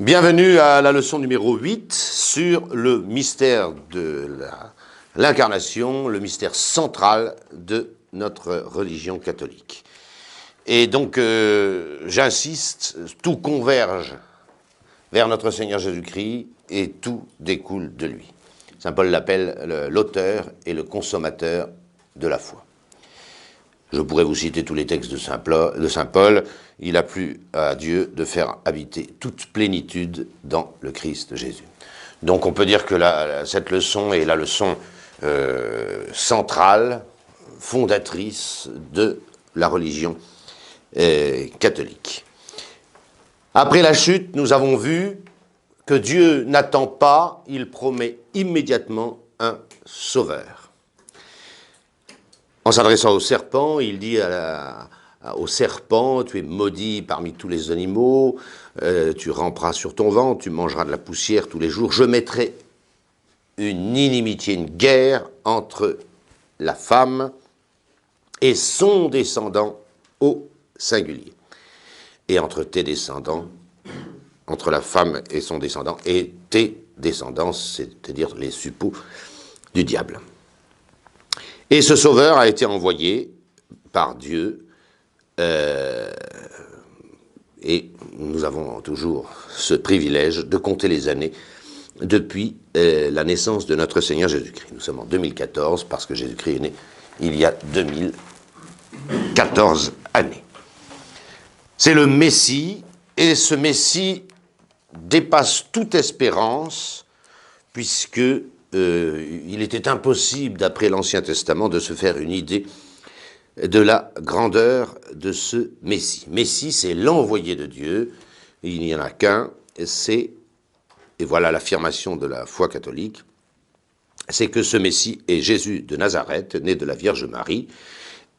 Bienvenue à la leçon numéro 8 sur le mystère de l'incarnation, le mystère central de notre religion catholique. Et donc, j'insiste, tout converge vers notre Seigneur Jésus-Christ et tout découle de lui. Saint Paul l'appelle l'auteur et le consommateur de la foi. Je pourrais vous citer tous les textes de Saint Paul. Il a plu à Dieu de faire habiter toute plénitude dans le Christ Jésus. Donc on peut dire que cette leçon est la leçon centrale, fondatrice de la religion catholique. Après la chute, nous avons vu que Dieu n'attend pas, il promet immédiatement un sauveur. En s'adressant au serpent, il dit au serpent, tu es maudit parmi tous les animaux, tu ramperas sur ton ventre, tu mangeras de la poussière tous les jours. Je mettrai une inimitié, une guerre entre la femme et son descendant au singulier. Et entre tes descendants, entre la femme et son descendant, et tes descendants, c'est-à-dire les suppôts du diable. Et ce sauveur a été envoyé par Dieu, et nous avons toujours ce privilège de compter les années depuis la naissance de notre Seigneur Jésus-Christ. Nous sommes en 2014 parce que Jésus-Christ est né il y a 2014 années. C'est le Messie, et ce Messie dépasse toute espérance, puisque il était impossible, d'après l'Ancien Testament, de se faire une idée de la grandeur de ce Messie. Messie, c'est l'envoyé de Dieu, il n'y en a qu'un, et voilà l'affirmation de la foi catholique, c'est que ce Messie est Jésus de Nazareth, né de la Vierge Marie,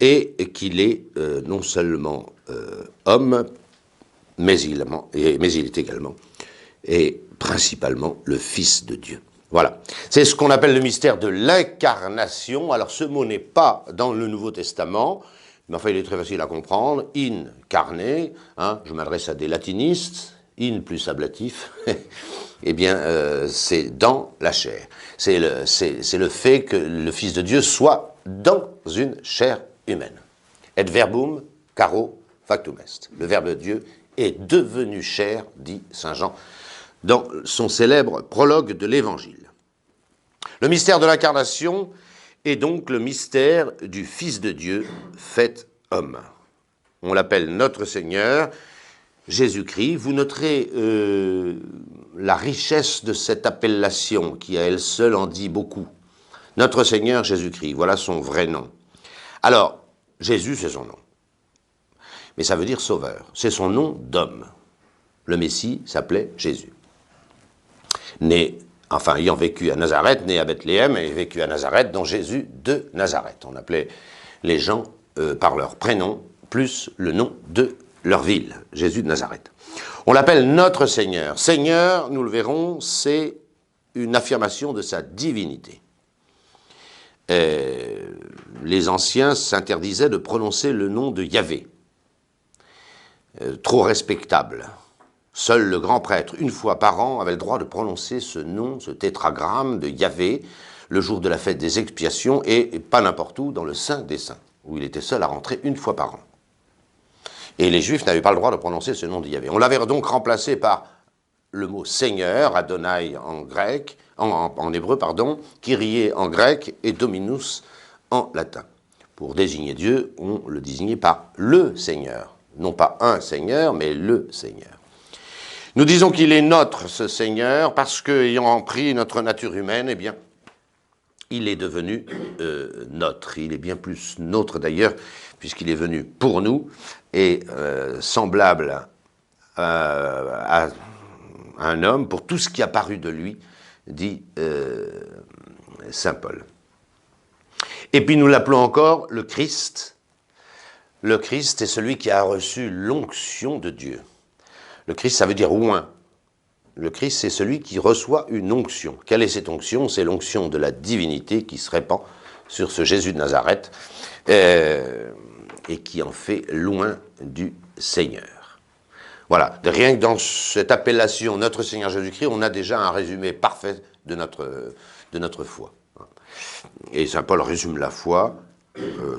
et qu'il est non seulement homme, mais il est également, et principalement, le Fils de Dieu. Voilà, c'est ce qu'on appelle le mystère de l'incarnation. Alors ce mot n'est pas dans le Nouveau Testament, mais enfin il est très facile à comprendre. In carne, je m'adresse à des latinistes, in plus ablatif, eh bien c'est dans la chair. C'est le fait que le Fils de Dieu soit dans une chair humaine. Et verbum caro factum est. Le Verbe de Dieu est devenu chair, dit Saint Jean, dans son célèbre prologue de l'Évangile. Le mystère de l'incarnation est donc le mystère du Fils de Dieu fait homme. On l'appelle notre Seigneur, Jésus-Christ. Vous noterez la richesse de cette appellation qui à elle seule en dit beaucoup. Notre Seigneur Jésus-Christ, voilà son vrai nom. Alors, Jésus, c'est son nom. Mais ça veut dire sauveur. C'est son nom d'homme. Le Messie s'appelait Jésus. Ayant vécu à Nazareth, né à Bethléem et vécu à Nazareth, dont Jésus de Nazareth. On appelait les gens par leur prénom, plus le nom de leur ville, Jésus de Nazareth. On l'appelle notre Seigneur. Seigneur, nous le verrons, c'est une affirmation de sa divinité. Les anciens s'interdisaient de prononcer le nom de Yahvé, trop respectable. Seul le grand prêtre, une fois par an, avait le droit de prononcer ce nom, ce tétragramme de Yahvé, le jour de la fête des expiations, et pas n'importe où, dans le Saint des Saints, où il était seul à rentrer une fois par an. Et les Juifs n'avaient pas le droit de prononcer ce nom de Yahvé. On l'avait donc remplacé par le mot Seigneur, Adonai en grec, en hébreu, Kyrie en grec et Dominus en latin. Pour désigner Dieu, on le désignait par le Seigneur. Non pas un Seigneur, mais le Seigneur. Nous disons qu'il est notre, ce Seigneur, parce qu'ayant pris notre nature humaine, eh bien, il est devenu notre. Il est bien plus nôtre d'ailleurs, puisqu'il est venu pour nous, et semblable à un homme, pour tout ce qui a paru de lui, dit Saint Paul. Et puis nous l'appelons encore le Christ. Le Christ est celui qui a reçu l'onction de Dieu. Le Christ, ça veut dire oint. Le Christ, c'est celui qui reçoit une onction. Quelle est cette onction? C'est l'onction de la divinité qui se répand sur ce Jésus de Nazareth et qui en fait l'oint du Seigneur. Voilà, rien que dans cette appellation notre Seigneur Jésus-Christ, on a déjà un résumé parfait de notre foi. Et saint Paul résume la foi,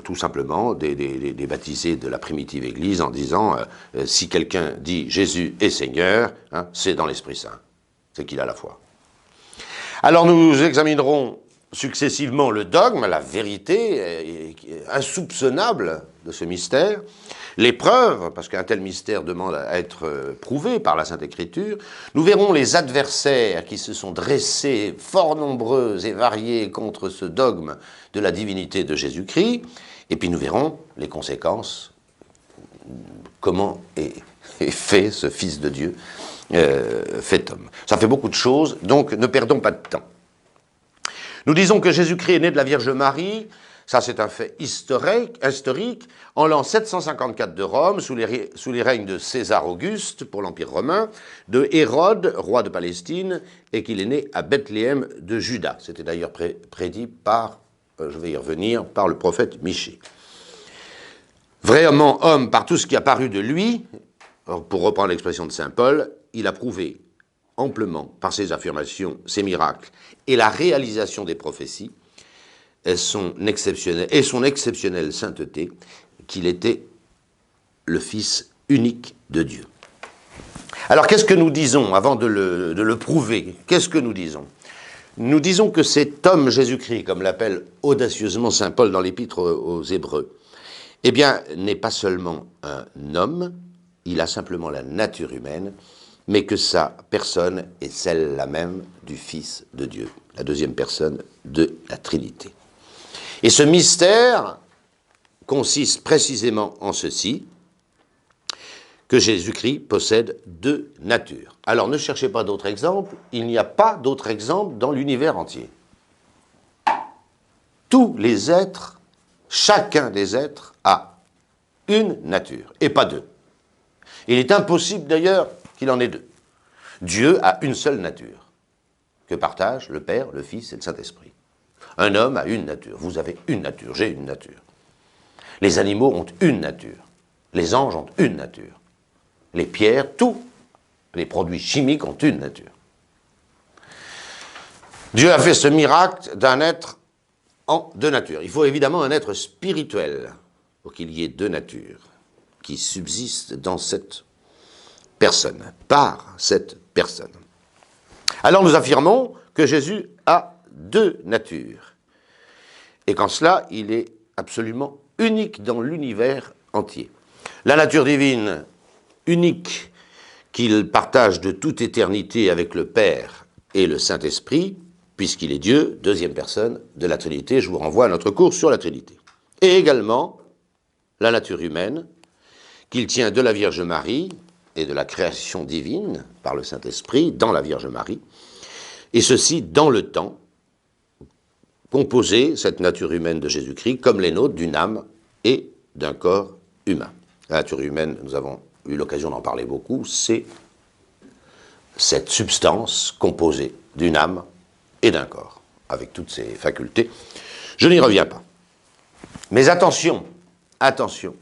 tout simplement, des baptisés de la primitive Église en disant si quelqu'un dit Jésus est Seigneur, hein, c'est dans l'Esprit Saint, c'est qu'il a la foi. Alors nous examinerons successivement le dogme, la vérité insoupçonnable de ce mystère, les preuves, parce qu'un tel mystère demande à être prouvé par la Sainte Écriture. Nous verrons les adversaires qui se sont dressés, fort nombreux et variés, contre ce dogme de la divinité de Jésus-Christ. Et puis nous verrons les conséquences, comment est fait ce Fils de Dieu, fait homme. Ça fait beaucoup de choses, donc ne perdons pas de temps. Nous disons que Jésus-Christ est né de la Vierge Marie. Ça, c'est un fait historique, en l'an 754 de Rome, sous les règnes de César Auguste pour l'Empire romain, de Hérode, roi de Palestine, et qu'il est né à Bethléem de Juda. C'était d'ailleurs prédit par, je vais y revenir, par le prophète Michée. Vraiment homme par tout ce qui a paru de lui, pour reprendre l'expression de saint Paul, il a prouvé amplement par ses affirmations, ses miracles et la réalisation des prophéties, et son exceptionnelle sainteté, qu'il était le Fils unique de Dieu. Alors qu'est-ce que nous disons avant de le prouver? Qu'est-ce que nous disons? Nous disons que cet homme Jésus-Christ, comme l'appelle audacieusement saint Paul dans l'épître aux Hébreux, eh bien, n'est pas seulement un homme, il a simplement la nature humaine, mais que sa personne est celle-là même du Fils de Dieu, la deuxième personne de la Trinité. Et ce mystère consiste précisément en ceci, que Jésus-Christ possède deux natures. Alors ne cherchez pas d'autres exemples, il n'y a pas d'autres exemples dans l'univers entier. Tous les êtres, chacun des êtres a une nature, et pas deux. Il est impossible d'ailleurs qu'il en ait deux. Dieu a une seule nature, que partagent le Père, le Fils et le Saint-Esprit. Un homme a une nature, vous avez une nature, j'ai une nature. Les animaux ont une nature, les anges ont une nature. Les pierres, tous les produits chimiques ont une nature. Dieu a fait ce miracle d'un être en deux natures. Il faut évidemment un être spirituel pour qu'il y ait deux natures qui subsistent dans cette personne, par cette personne. Alors nous affirmons que Jésus a deux natures, et qu'en cela, il est absolument unique dans l'univers entier. La nature divine unique qu'il partage de toute éternité avec le Père et le Saint-Esprit, puisqu'il est Dieu, deuxième personne de la Trinité. Je vous renvoie à notre cours sur la Trinité. Et également la nature humaine qu'il tient de la Vierge Marie et de la création divine par le Saint-Esprit dans la Vierge Marie, et ceci dans le temps, composé, cette nature humaine de Jésus-Christ, comme les nôtres, d'une âme et d'un corps humain. La nature humaine, nous avons eu l'occasion d'en parler beaucoup, c'est cette substance composée d'une âme et d'un corps, avec toutes ses facultés. Je n'y reviens pas. Mais attention, attention.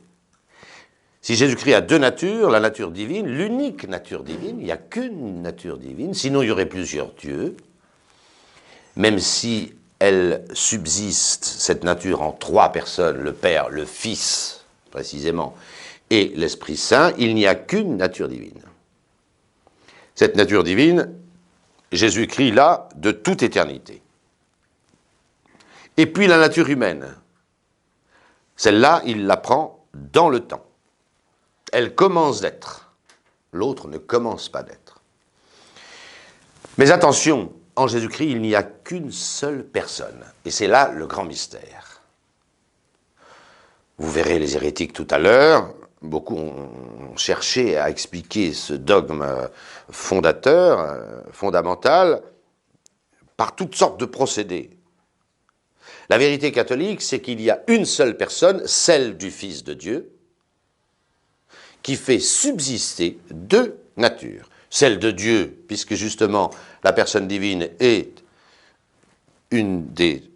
Si Jésus-Christ a deux natures, la nature divine, l'unique nature divine, il n'y a qu'une nature divine, sinon il y aurait plusieurs dieux, même si elle subsiste, cette nature, en trois personnes, le Père, le Fils, précisément, et l'Esprit Saint, il n'y a qu'une nature divine. Cette nature divine, Jésus-Christ l'a de toute éternité. Et puis la nature humaine, celle-là, il la prend dans le temps. Elle commence d'être. L'autre ne commence pas d'être. Mais attention, en Jésus-Christ, il n'y a qu'une seule personne. Et c'est là le grand mystère. Vous verrez les hérétiques tout à l'heure. Beaucoup ont cherché à expliquer ce dogme fondateur, fondamental, par toutes sortes de procédés. La vérité catholique, c'est qu'il y a une seule personne, celle du Fils de Dieu, qui fait subsister deux natures. Celle de Dieu, puisque justement la personne divine est une des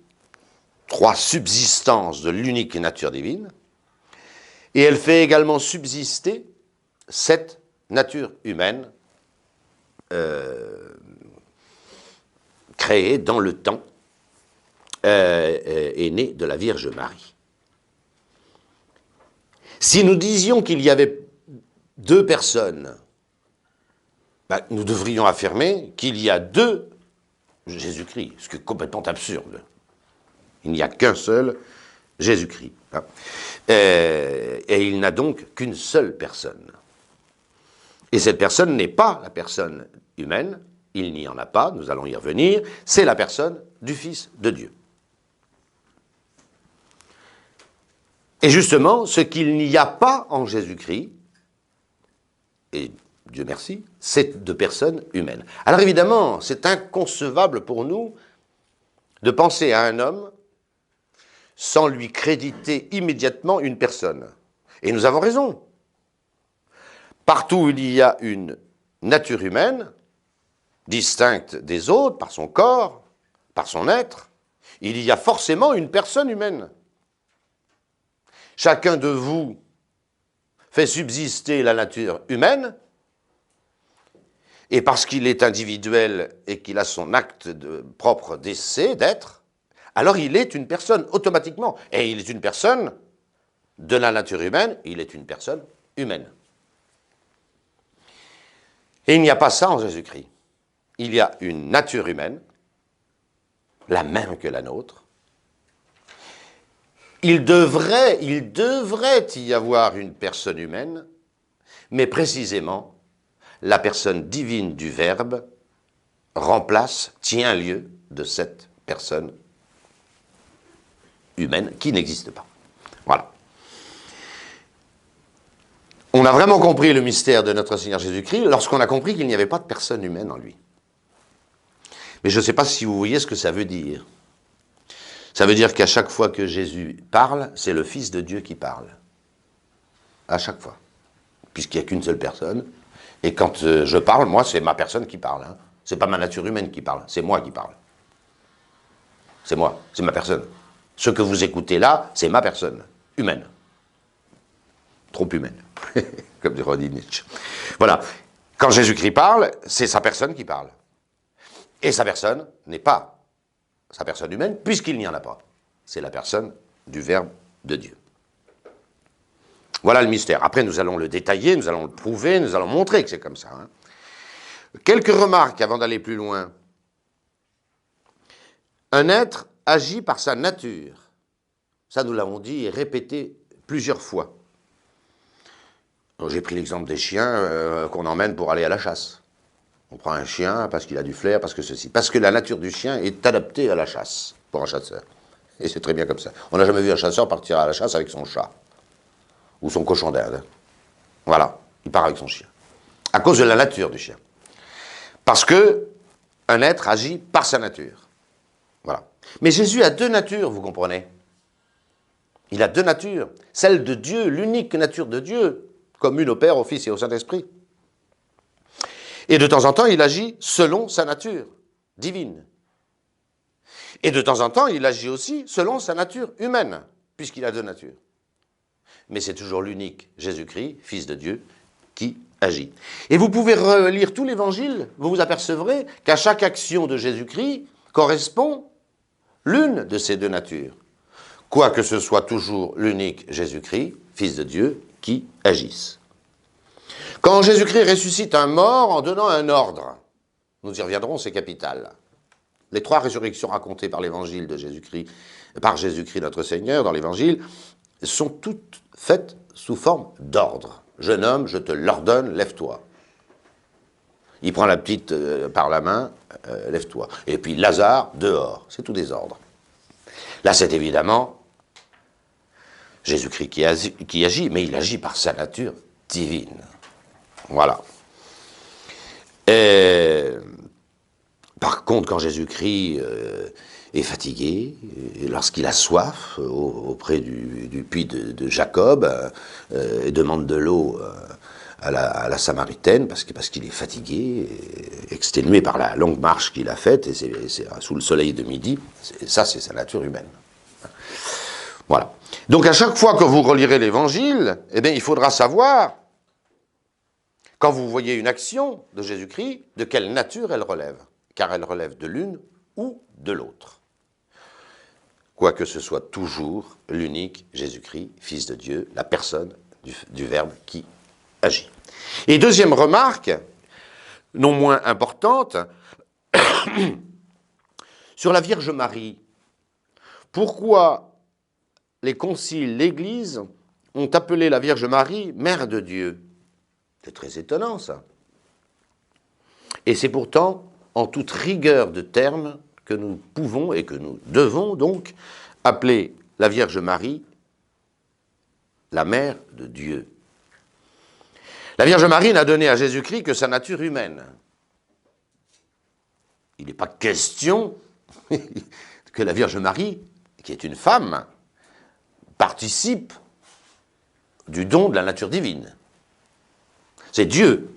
trois subsistances de l'unique nature divine, et elle fait également subsister cette nature humaine créée dans le temps est née de la Vierge Marie. Si nous disions qu'il y avait deux personnes, ben, nous devrions affirmer qu'il y a deux Jésus-Christ, ce qui est complètement absurde. Il n'y a qu'un seul Jésus-Christ. Hein. Et il n'a donc qu'une seule personne. Et cette personne n'est pas la personne humaine, il n'y en a pas, nous allons y revenir, c'est la personne du Fils de Dieu. Et justement, ce qu'il n'y a pas en Jésus-Christ, et Dieu merci, c'est de personnes humaines. Alors évidemment, c'est inconcevable pour nous de penser à un homme sans lui créditer immédiatement une personne. Et nous avons raison. Partout où il y a une nature humaine, distincte des autres par son corps, par son être, il y a forcément une personne humaine. Chacun de vous fait subsister la nature humaine, et parce qu'il est individuel et qu'il a son acte propre d'essai, d'être, alors il est une personne automatiquement. Et il est une personne de la nature humaine, il est une personne humaine. Et il n'y a pas ça en Jésus-Christ. Il y a une nature humaine, la même que la nôtre. Il devrait y avoir une personne humaine, mais précisément, la personne divine du Verbe tient lieu de cette personne humaine qui n'existe pas. Voilà. On a vraiment compris le mystère de notre Seigneur Jésus-Christ lorsqu'on a compris qu'il n'y avait pas de personne humaine en lui. Mais je ne sais pas si vous voyez ce que ça veut dire. Ça veut dire qu'à chaque fois que Jésus parle, c'est le Fils de Dieu qui parle. À chaque fois. Puisqu'il n'y a qu'une seule personne. Et quand je parle, moi, c'est ma personne qui parle. Hein. Ce n'est pas ma nature humaine qui parle, c'est moi qui parle. C'est moi, c'est ma personne. Ce que vous écoutez là, c'est ma personne, humaine. Trop humaine, comme dit Nietzsche. Voilà. Quand Jésus-Christ parle, c'est sa personne qui parle. Et sa personne n'est pas sa personne humaine, puisqu'il n'y en a pas. C'est la personne du Verbe de Dieu. Voilà le mystère. Après, nous allons le détailler, nous allons le prouver, nous allons montrer que c'est comme ça. Hein. Quelques remarques avant d'aller plus loin. Un être agit par sa nature. Ça, nous l'avons dit et répété plusieurs fois. J'ai pris l'exemple des chiens qu'on emmène pour aller à la chasse. On prend un chien parce qu'il a du flair, parce que ceci. Parce que la nature du chien est adaptée à la chasse, pour un chasseur. Et c'est très bien comme ça. On n'a jamais vu un chasseur partir à la chasse avec son chat. Ou son cochon d'Inde. Voilà, il part avec son chien. À cause de la nature du chien. Parce que un être agit par sa nature. Voilà. Mais Jésus a deux natures, vous comprenez? Il a deux natures. Celle de Dieu, l'unique nature de Dieu, commune au Père, au Fils et au Saint-Esprit. Et de temps en temps, il agit selon sa nature divine. Et de temps en temps, il agit aussi selon sa nature humaine, puisqu'il a deux natures. Mais c'est toujours l'unique Jésus-Christ, Fils de Dieu, qui agit. Et vous pouvez relire tout l'Évangile, vous vous apercevrez qu'à chaque action de Jésus-Christ correspond l'une de ces deux natures. Quoique ce soit toujours l'unique Jésus-Christ, Fils de Dieu, qui agisse. Quand Jésus-Christ ressuscite un mort en donnant un ordre, nous y reviendrons, c'est capital. Les trois résurrections racontées par l'Évangile de Jésus-Christ, par Jésus-Christ notre Seigneur dans l'Évangile, sont toutes faites sous forme d'ordre. Jeune homme, je te l'ordonne, lève-toi. Il prend la petite par la main, lève-toi. Et puis Lazare, dehors. C'est tout des ordres. Là, c'est évidemment Jésus-Christ qui agit, mais il agit par sa nature divine. Voilà. Par contre, quand Jésus-Christ est fatigué, lorsqu'il a soif auprès du puits de Jacob, et demande de l'eau à la Samaritaine, parce qu'il est fatigué, exténué par la longue marche qu'il a faite, et c'est sous le soleil de midi, ça c'est sa nature humaine. Voilà. Donc à chaque fois que vous relirez l'Évangile, eh bien, il faudra savoir Quand vous voyez une action de Jésus-Christ, de quelle nature elle relève? Car elle relève de l'une ou de l'autre. Quoique ce soit toujours l'unique Jésus-Christ, Fils de Dieu, la personne du Verbe qui agit. Et deuxième remarque, non moins importante, sur la Vierge Marie. Pourquoi les conciles, l'Église, ont appelé la Vierge Marie Mère de Dieu? C'est très étonnant, ça. Et c'est pourtant en toute rigueur de termes que nous pouvons et que nous devons donc appeler la Vierge Marie la Mère de Dieu. La Vierge Marie n'a donné à Jésus-Christ que sa nature humaine. Il n'est pas question que la Vierge Marie, qui est une femme, participe du don de la nature divine. C'est Dieu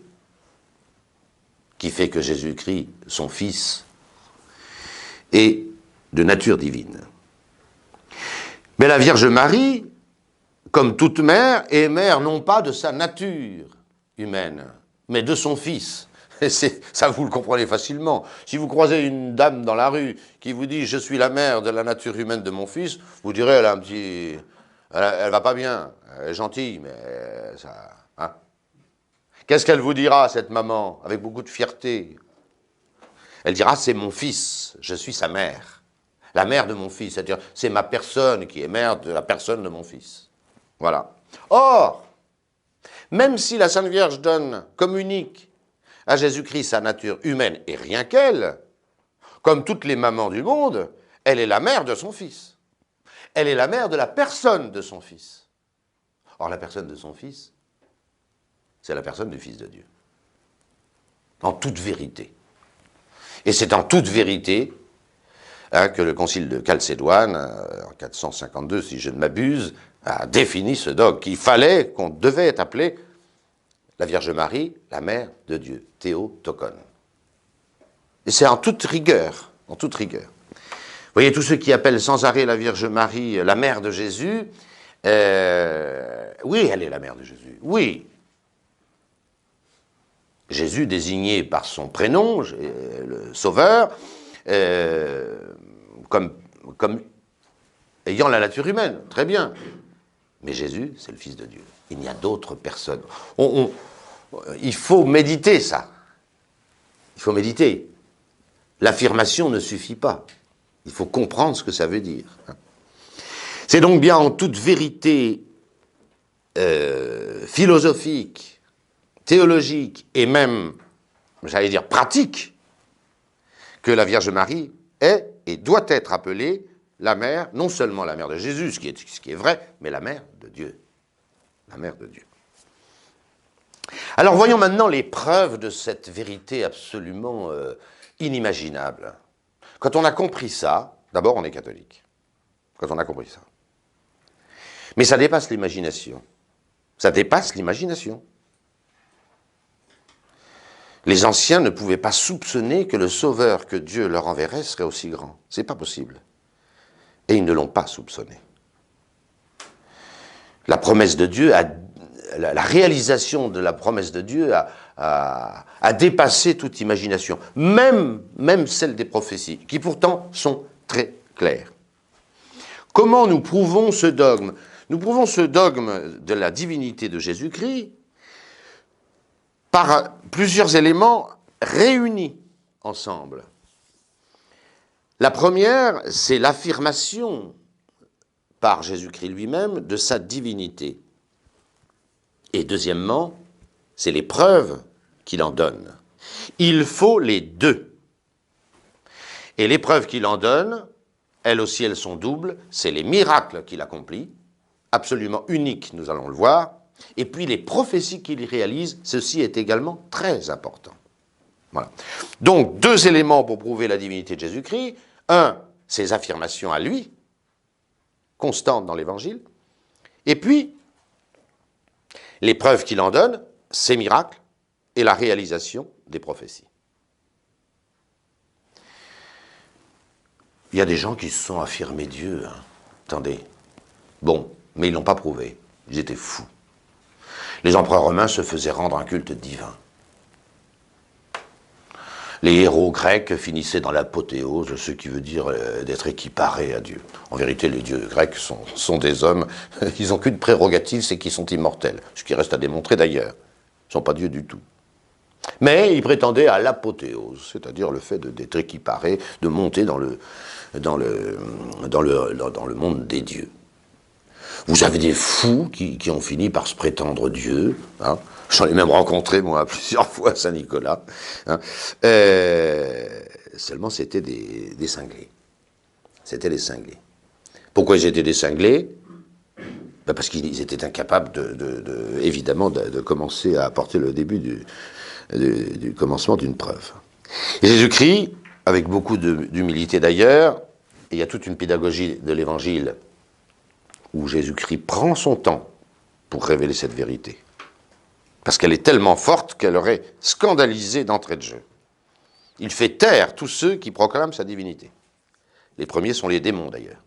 qui fait que Jésus-Christ, son Fils, est de nature divine. Mais la Vierge Marie, comme toute mère, est mère non pas de sa nature humaine, mais de son Fils. Et ça, vous le comprenez facilement. Si vous croisez une dame dans la rue qui vous dit « Je suis la mère de la nature humaine de mon fils », vous direz « Elle a un petit... Elle va pas bien, elle est gentille, mais ça... Hein » Qu'est-ce qu'elle vous dira, cette maman, avec beaucoup de fierté? Elle dira « C'est mon fils, je suis sa mère. La mère de mon fils. » C'est-à-dire, c'est ma personne qui est mère de la personne de mon fils. Voilà. Or, même si la Sainte Vierge donne comme unique à Jésus-Christ sa nature humaine et rien qu'elle, comme toutes les mamans du monde, elle est la mère de son Fils. Elle est la mère de la personne de son Fils. Or, la personne de son Fils, c'est la personne du Fils de Dieu. En toute vérité. Et c'est en toute vérité que le concile de Chalcédoine, en 452, si je ne m'abuse, a défini ce dogme, qu'on devait appeler la Vierge Marie, la Mère de Dieu, Théotokon. Et c'est en toute rigueur, en toute rigueur. Vous voyez, tous ceux qui appellent sans arrêt la Vierge Marie la Mère de Jésus, oui, elle est la Mère de Jésus, oui. Jésus, désigné par son prénom, le Sauveur, comme ayant la nature humaine, très bien. Mais Jésus, c'est le Fils de Dieu. Il n'y a d'autre personne. Il faut méditer ça. Il faut méditer. L'affirmation ne suffit pas. Il faut comprendre ce que ça veut dire. C'est donc bien en toute vérité philosophique, théologique et même, j'allais dire, pratique, que la Vierge Marie est et doit être appelée la mère, non seulement la mère de Jésus, ce qui est vrai, mais la mère de Dieu. La mère de Dieu. Alors voyons maintenant les preuves de cette vérité absolument inimaginable. Quand on a compris ça, d'abord on est catholique. Quand on a compris ça. Mais ça dépasse l'imagination. Ça dépasse l'imagination. Les anciens ne pouvaient pas soupçonner que le Sauveur que Dieu leur enverrait serait aussi grand. C'est pas possible. Et ils ne l'ont pas soupçonné. La promesse de Dieu, la réalisation de la promesse de Dieu a dépassé toute imagination, même celle des prophéties, qui pourtant sont très claires. Comment nous prouvons ce dogme? Nous prouvons ce dogme de la divinité de Jésus-Christ par plusieurs éléments réunis ensemble. La première, c'est l'affirmation par Jésus-Christ lui-même de sa divinité. Et deuxièmement, c'est les preuves qu'il en donne. Il faut les deux. Et les preuves qu'il en donne, elles aussi, elles sont doubles. C'est les miracles qu'il accomplit, absolument uniques, nous allons le voir. Et puis les prophéties qu'il réalise, ceci est également très important. Voilà. Donc, deux éléments pour prouver la divinité de Jésus-Christ. Un, ses affirmations à lui, constantes dans l'Évangile. Et puis, les preuves qu'il en donne, ses miracles et la réalisation des prophéties. Il y a des gens qui se sont affirmés Dieu. Hein. Attendez. Bon, mais ils ne l'ont pas prouvé. Ils étaient fous. Les empereurs romains se faisaient rendre un culte divin. Les héros grecs finissaient dans l'apothéose, ce qui veut dire d'être équiparés à Dieu. En vérité, les dieux grecs sont des hommes, ils n'ont qu'une prérogative, c'est qu'ils sont immortels, ce qui reste à démontrer d'ailleurs. Ils ne sont pas dieux du tout. Mais ils prétendaient à l'apothéose, c'est-à-dire le fait d'être équiparés, de monter dans le monde des dieux. Vous avez des fous qui ont fini par se prétendre Dieu, hein. J'en ai même rencontré, moi, plusieurs fois à Saint-Nicolas. Hein. Seulement, c'était des cinglés. C'était des cinglés. Pourquoi ils étaient des cinglés? Ben parce qu'ils étaient incapables, évidemment, de commencer à apporter le début du commencement d'une preuve. Et Jésus-Christ, avec beaucoup d'humilité d'ailleurs, et il y a toute une pédagogie de l'Évangile où Jésus-Christ prend son temps pour révéler cette vérité. Parce qu'elle est tellement forte qu'elle aurait scandalisé d'entrée de jeu. Il fait taire tous ceux qui proclament sa divinité. Les premiers sont les démons d'ailleurs,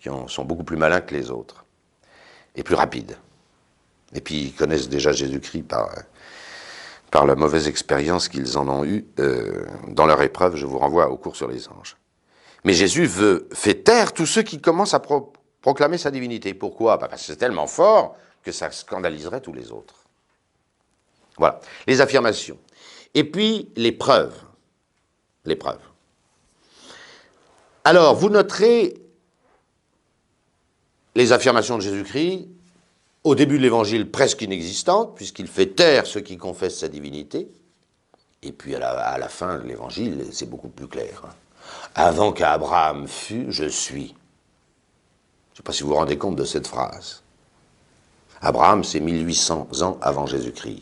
qui sont beaucoup plus malins que les autres, et plus rapides. Et puis ils connaissent déjà Jésus-Christ par la mauvaise expérience qu'ils en ont eue dans leur épreuve. Je vous renvoie au cours sur les anges. Mais Jésus fait taire tous ceux qui commencent à proclamer sa divinité. Pourquoi? Parce que c'est tellement fort que ça scandaliserait tous les autres. Voilà, les affirmations. Et puis, les preuves. Les preuves. Alors, vous noterez les affirmations de Jésus-Christ, au début de l'Évangile presque inexistantes, puisqu'il fait taire ceux qui confessent sa divinité. Et puis, à la fin de l'Évangile, c'est beaucoup plus clair. Avant qu'Abraham fût, je suis. Je ne sais pas si vous vous rendez compte de cette phrase. Abraham, c'est 1800 ans avant Jésus-Christ.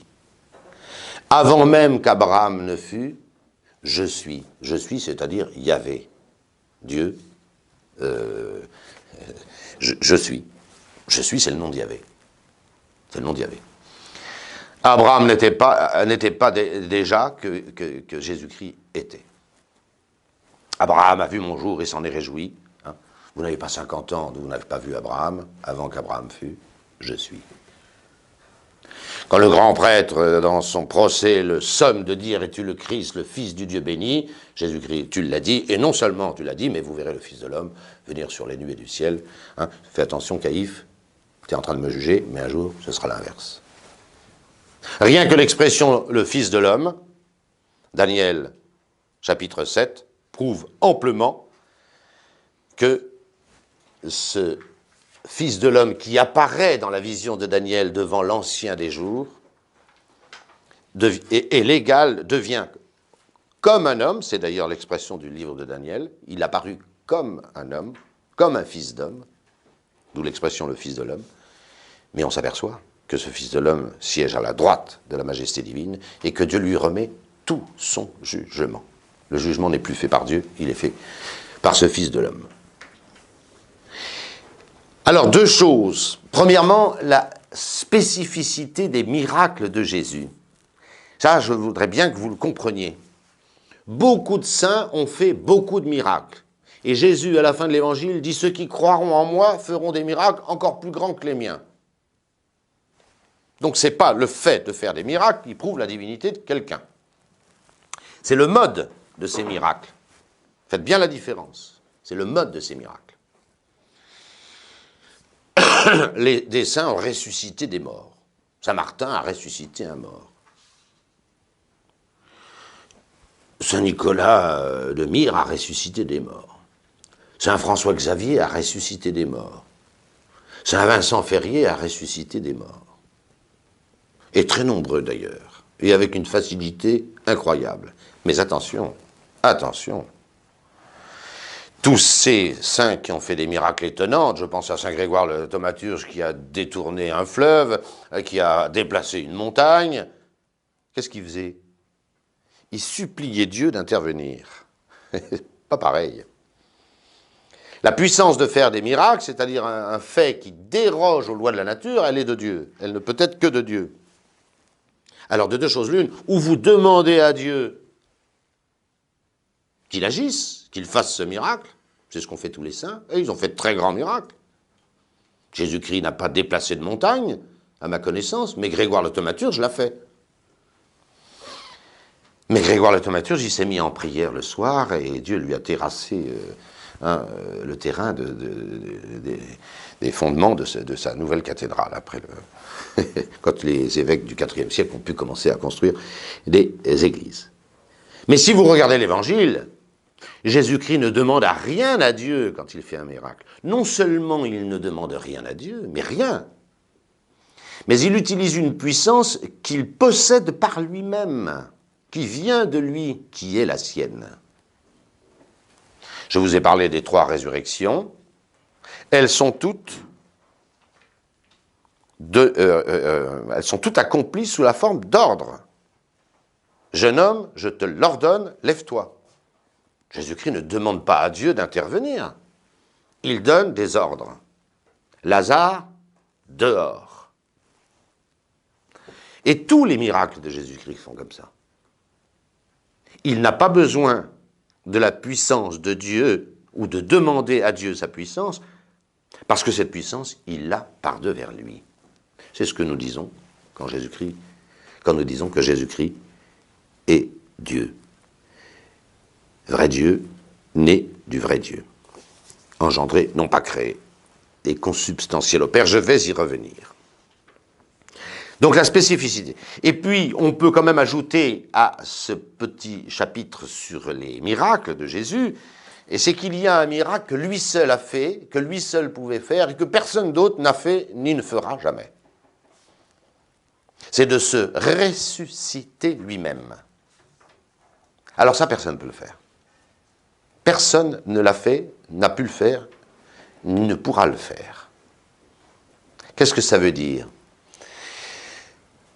Avant même qu'Abraham ne fût, je suis. Je suis, c'est-à-dire Yahvé. Dieu. Je suis. Je suis, c'est le nom de Yahvé. C'est le nom de Yahvé. Abraham n'était pas déjà que Jésus-Christ était. Abraham a vu mon jour et s'en est réjoui. Hein. Vous n'avez pas 50 ans, vous n'avez pas vu Abraham. Avant qu'Abraham fût, je suis. Quand le grand prêtre, dans son procès, le somme de dire « Es-tu le Christ, le Fils du Dieu béni ?» Jésus-Christ, tu l'as dit, et non seulement tu l'as dit, mais vous verrez le Fils de l'homme venir sur les nuées du ciel. Hein. Fais attention, Caïphe, tu es en train de me juger, mais un jour, ce sera l'inverse. Rien que l'expression « le Fils de l'homme », Daniel, chapitre 7, prouve amplement que ce Fils de l'homme qui apparaît dans la vision de Daniel devant l'Ancien des jours, est l'égal, devient comme un homme, c'est d'ailleurs l'expression du livre de Daniel, il apparut comme un homme, comme un fils d'homme, d'où l'expression le Fils de l'homme, mais on s'aperçoit que ce Fils de l'homme siège à la droite de la majesté divine et que Dieu lui remet tout son jugement. Le jugement n'est plus fait par Dieu, il est fait par ce Fils de l'homme. Alors, deux choses. Premièrement, la spécificité des miracles de Jésus. Ça, je voudrais bien que vous le compreniez. Beaucoup de saints ont fait beaucoup de miracles. Et Jésus, à la fin de l'Évangile, dit « Ceux qui croiront en moi feront des miracles encore plus grands que les miens. » Donc, ce n'est pas le fait de faire des miracles qui prouve la divinité de quelqu'un. C'est le mode de ces miracles. Faites bien la différence. C'est le mode de ces miracles. Des saints ont ressuscité des morts. Saint Martin a ressuscité un mort. Saint Nicolas de Myre a ressuscité des morts. Saint François Xavier a ressuscité des morts. Saint Vincent Ferrier a ressuscité des morts. Et très nombreux d'ailleurs. Et avec une facilité incroyable. Mais attention, attention. Tous ces saints qui ont fait des miracles étonnants, je pense à Saint Grégoire le Thaumaturge qui a détourné un fleuve, qui a déplacé une montagne, qu'est-ce qu'il faisait? Il suppliait Dieu d'intervenir. Pas pareil. La puissance de faire des miracles, c'est-à-dire un fait qui déroge aux lois de la nature, elle est de Dieu. Elle ne peut être que de Dieu. Alors de deux choses l'une, ou vous demandez à Dieu qu'il agisse, qu'il fasse ce miracle, c'est ce qu'ont fait tous les saints, et ils ont fait de très grands miracles. Jésus-Christ n'a pas déplacé de montagne, à ma connaissance, mais Grégoire le Thaumaturge l'a fait. Mais Grégoire le thaumaturge, il s'est mis en prière le soir et Dieu lui a terrassé le terrain des fondements de sa nouvelle cathédrale, après quand les évêques du IVe siècle ont pu commencer à construire des églises. Mais si vous regardez l'Évangile, Jésus-Christ ne demande à rien à Dieu quand il fait un miracle. Non seulement il ne demande rien à Dieu, mais rien. Mais il utilise une puissance qu'il possède par lui-même, qui vient de lui, qui est la sienne. Je vous ai parlé des 3 résurrections. Elles sont toutes accomplies sous la forme d'ordre. Jeune homme, je te l'ordonne, lève-toi. Jésus-Christ ne demande pas à Dieu d'intervenir. Il donne des ordres. Lazare, dehors. Et tous les miracles de Jésus-Christ sont comme ça. Il n'a pas besoin de la puissance de Dieu ou de demander à Dieu sa puissance, parce que cette puissance, il l'a par devers lui. C'est ce que nous disons quand nous disons que Jésus-Christ est Dieu. Vrai Dieu, né du vrai Dieu. Engendré, non pas créé, et consubstantiel au Père. Je vais y revenir. Donc la spécificité. Et puis, on peut quand même ajouter à ce petit chapitre sur les miracles de Jésus, et c'est qu'il y a un miracle que lui seul a fait, que lui seul pouvait faire, et que personne d'autre n'a fait ni ne fera jamais. C'est de se ressusciter lui-même. Alors ça, personne ne peut le faire. Personne ne l'a fait, n'a pu le faire, ni ne pourra le faire. Qu'est-ce que ça veut dire ?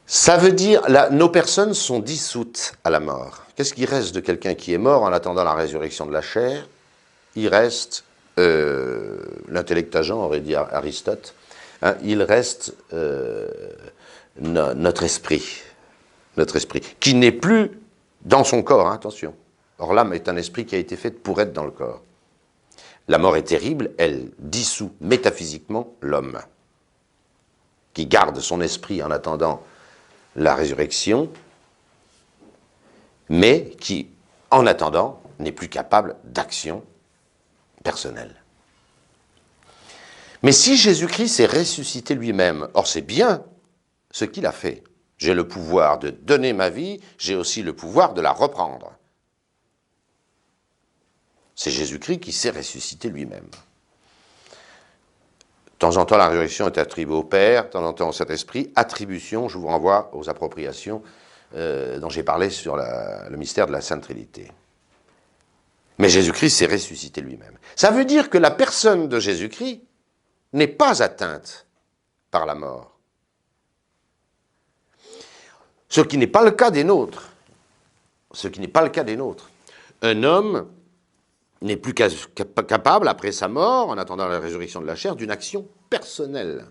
Ça veut dire, nos personnes sont dissoutes à la mort. Qu'est-ce qui reste de quelqu'un qui est mort en attendant la résurrection de la chair ? Il reste, l'intellectageant aurait dit Aristote, hein, il reste notre esprit, qui n'est plus dans son corps, hein, attention. Or l'âme est un esprit qui a été fait pour être dans le corps. La mort est terrible, elle dissout métaphysiquement l'homme, qui garde son esprit en attendant la résurrection, mais qui, en attendant, n'est plus capable d'action personnelle. Mais si Jésus-Christ s'est ressuscité lui-même, or c'est bien ce qu'il a fait. J'ai le pouvoir de donner ma vie, j'ai aussi le pouvoir de la reprendre. C'est Jésus-Christ qui s'est ressuscité lui-même. De temps en temps, la résurrection est attribuée au Père, de temps en temps au Saint-Esprit. Attribution, je vous renvoie aux appropriations dont j'ai parlé sur le mystère de la Sainte Trinité. Mais Jésus-Christ s'est ressuscité lui-même. Ça veut dire que la personne de Jésus-Christ n'est pas atteinte par la mort. Ce qui n'est pas le cas des nôtres. Un homme n'est plus capable, après sa mort, en attendant la résurrection de la chair, d'une action personnelle.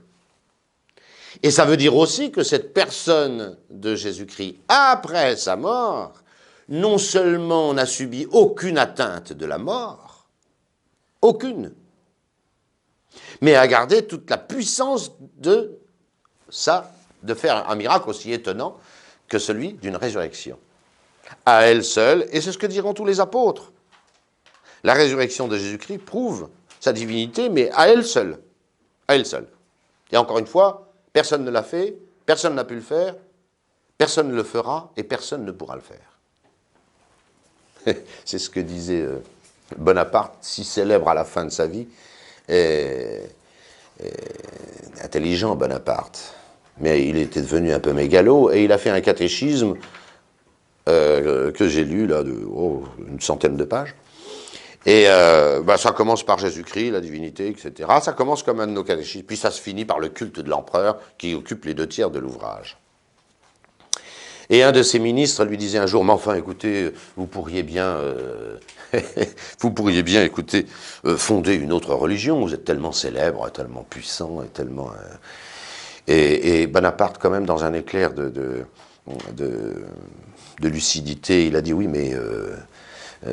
Et ça veut dire aussi que cette personne de Jésus-Christ, après sa mort, non seulement n'a subi aucune atteinte de la mort, aucune, mais a gardé toute la puissance de faire un miracle aussi étonnant que celui d'une résurrection. À elle seule, et c'est ce que diront tous les apôtres. La résurrection de Jésus-Christ prouve sa divinité, mais à elle seule. À elle seule. Et encore une fois, personne ne l'a fait, personne n'a pu le faire, personne ne le fera, et personne ne pourra le faire. C'est ce que disait Bonaparte, si célèbre à la fin de sa vie, intelligent Bonaparte. Mais il était devenu un peu mégalo, et il a fait un catéchisme que j'ai lu, là, de une centaine de pages. Et ça commence par Jésus-Christ, la divinité, etc. Ça commence comme un de nos catéchismes, puis ça se finit par le culte de l'empereur qui occupe les 2/3 de l'ouvrage. Et un de ses ministres lui disait un jour, mais enfin, écoutez, vous pourriez bien, écoutez, fonder une autre religion, vous êtes tellement célèbre, tellement puissant, et tellement... Et Bonaparte, quand même, dans un éclair de lucidité, il a dit, oui, mais...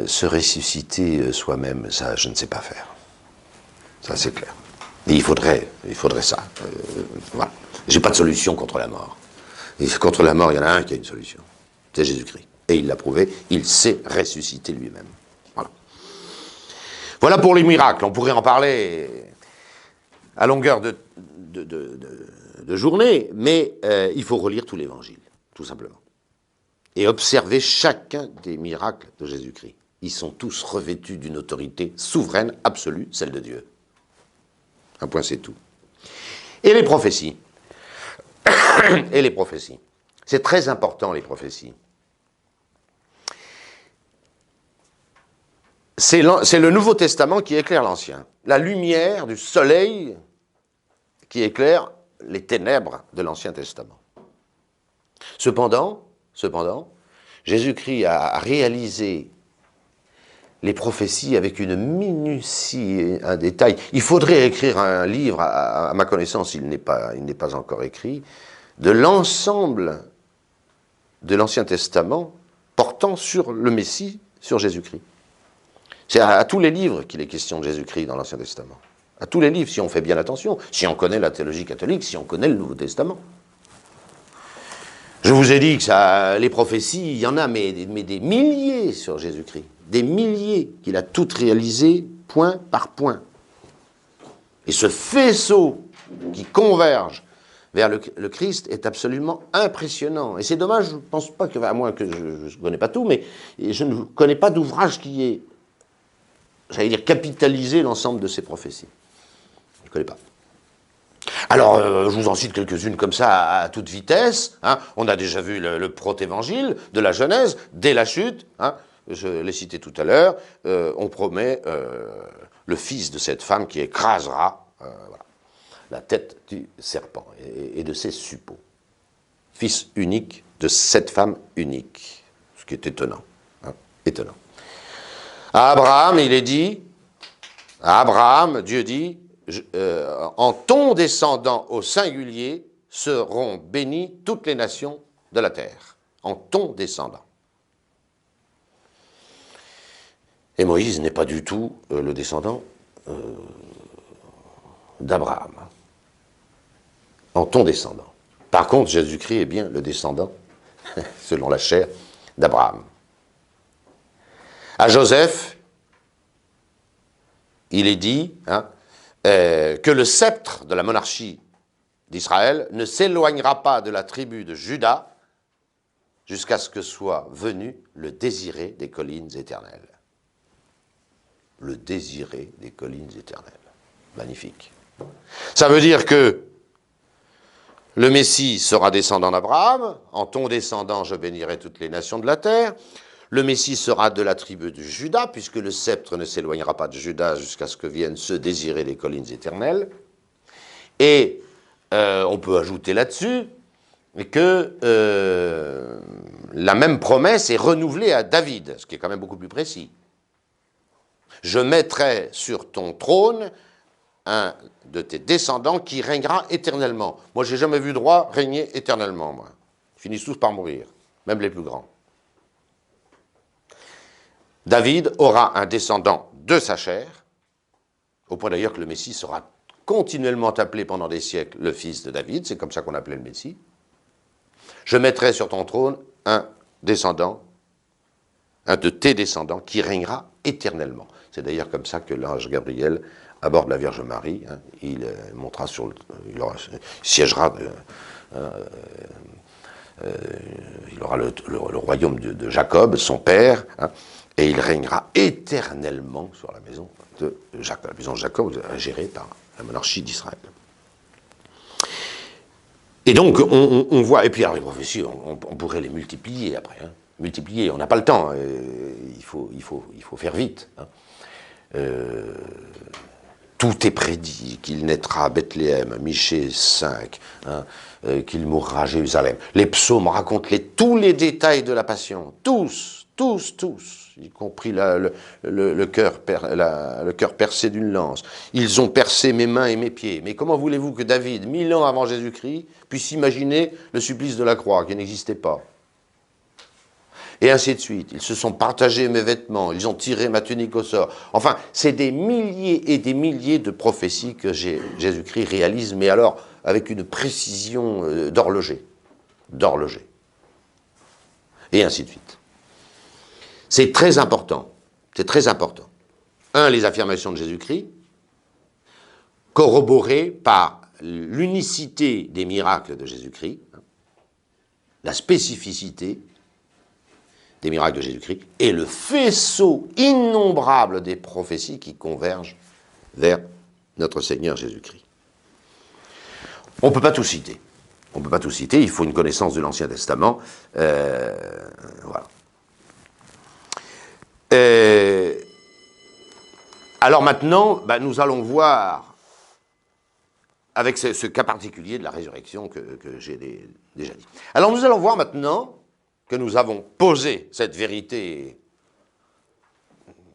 se ressusciter soi-même, ça, je ne sais pas faire. Ça, c'est clair. Et il faudrait ça. Voilà. J'ai pas de solution contre la mort. Et contre la mort, il y en a un qui a une solution. C'est Jésus-Christ. Et il l'a prouvé, il s'est ressuscité lui-même. Voilà. Voilà pour les miracles. On pourrait en parler à longueur de journée, mais il faut relire tout l'Évangile, tout simplement. Et observer chacun des miracles de Jésus-Christ. Ils sont tous revêtus d'une autorité souveraine, absolue, celle de Dieu. Un point, c'est tout. Et les prophéties. Et les prophéties. C'est très important, les prophéties. C'est le Nouveau Testament qui éclaire l'Ancien. La lumière du soleil qui éclaire les ténèbres de l'Ancien Testament. Cependant, Jésus-Christ a réalisé les prophéties avec une minutie et un détail. Il faudrait écrire un livre, à ma connaissance, il n'est pas encore écrit, de l'ensemble de l'Ancien Testament portant sur le Messie, sur Jésus-Christ. C'est à tous les livres qu'il est question de Jésus-Christ dans l'Ancien Testament. À tous les livres, si on fait bien attention, si on connaît la théologie catholique, si on connaît le Nouveau Testament. Je vous ai dit que les prophéties, il y en a mais des milliers sur Jésus-Christ. Des milliers qu'il a toutes réalisées, point par point. Et ce faisceau qui converge vers le Christ est absolument impressionnant. Et c'est dommage, je ne pense pas que, à moins que je ne connais pas tout, mais je ne connais pas d'ouvrage qui ait, j'allais dire, capitalisé l'ensemble de ces prophéties. Je ne connais pas. Alors, je vous en cite quelques-unes comme ça à toute vitesse. Hein. On a déjà vu le protévangile de la Genèse, dès la chute. Hein. Je l'ai cité tout à l'heure. On promet le fils de cette femme qui écrasera voilà, la tête du serpent et de ses suppôts. Fils unique de cette femme unique. Ce qui est étonnant. Hein. Étonnant. À Abraham, il est dit, à Abraham, Dieu dit, en ton descendant au singulier seront bénies toutes les nations de la terre. En ton descendant. Et Moïse n'est pas du tout le descendant d'Abraham. En ton descendant. Par contre, Jésus-Christ est bien le descendant, selon la chair, d'Abraham. À Joseph, il est dit que le sceptre de la monarchie d'Israël ne s'éloignera pas de la tribu de Juda jusqu'à ce que soit venu le désiré des collines éternelles. Le désiré des collines éternelles. Magnifique. Ça veut dire que le Messie sera descendant d'Abraham, en ton descendant je bénirai toutes les nations de la terre. Le Messie sera de la tribu de Juda, puisque le sceptre ne s'éloignera pas de Juda jusqu'à ce que viennent se désirer les collines éternelles. Et on peut ajouter là-dessus que la même promesse est renouvelée à David, ce qui est quand même beaucoup plus précis. Je mettrai sur ton trône un de tes descendants qui régnera éternellement. Moi, j'ai jamais vu droit régner éternellement, moi. Ils finissent tous par mourir, même les plus grands. David aura un descendant de sa chair, au point d'ailleurs que le Messie sera continuellement appelé pendant des siècles le fils de David, c'est comme ça qu'on appelait le Messie. Je mettrai sur ton trône un descendant, un de tes descendants, qui régnera éternellement. C'est d'ailleurs comme ça que l'ange Gabriel aborde la Vierge Marie. Hein, il montera il siégera, il aura le royaume de Jacob, son père, hein, et il régnera éternellement sur la maison de Jacob. La maison de Jacob gérée par la monarchie d'Israël. Et donc, on voit, et puis alors les prophéties, on pourrait les multiplier après. Hein, multiplier, on n'a pas le temps, il faut faire vite. Hein. Tout est prédit, qu'il naîtra à Bethléem, Michée 5, hein, qu'il mourra à Jérusalem. Les psaumes racontent tous les détails de la passion, tous, y compris le cœur percé d'une lance. Ils ont percé mes mains et mes pieds. Mais comment voulez-vous que David, 1000 ans avant Jésus-Christ, puisse imaginer le supplice de la croix, qui n'existait pas? Et ainsi de suite. Ils se sont partagés mes vêtements, ils ont tiré ma tunique au sort. Enfin, c'est des milliers et des milliers de prophéties que Jésus-Christ réalise, mais alors avec une précision d'horloger. Et ainsi de suite. C'est très important. C'est très important. Un, les affirmations de Jésus-Christ, corroborées par l'unicité des miracles de Jésus-Christ, la spécificité des miracles de Jésus-Christ, et le faisceau innombrable des prophéties qui convergent vers notre Seigneur Jésus-Christ. On ne peut pas tout citer. On ne peut pas tout citer, il faut une connaissance de l'Ancien Testament. Voilà. Alors maintenant, nous allons voir, avec ce cas particulier de la résurrection que j'ai déjà dit. Alors nous allons voir maintenant que nous avons posé cette vérité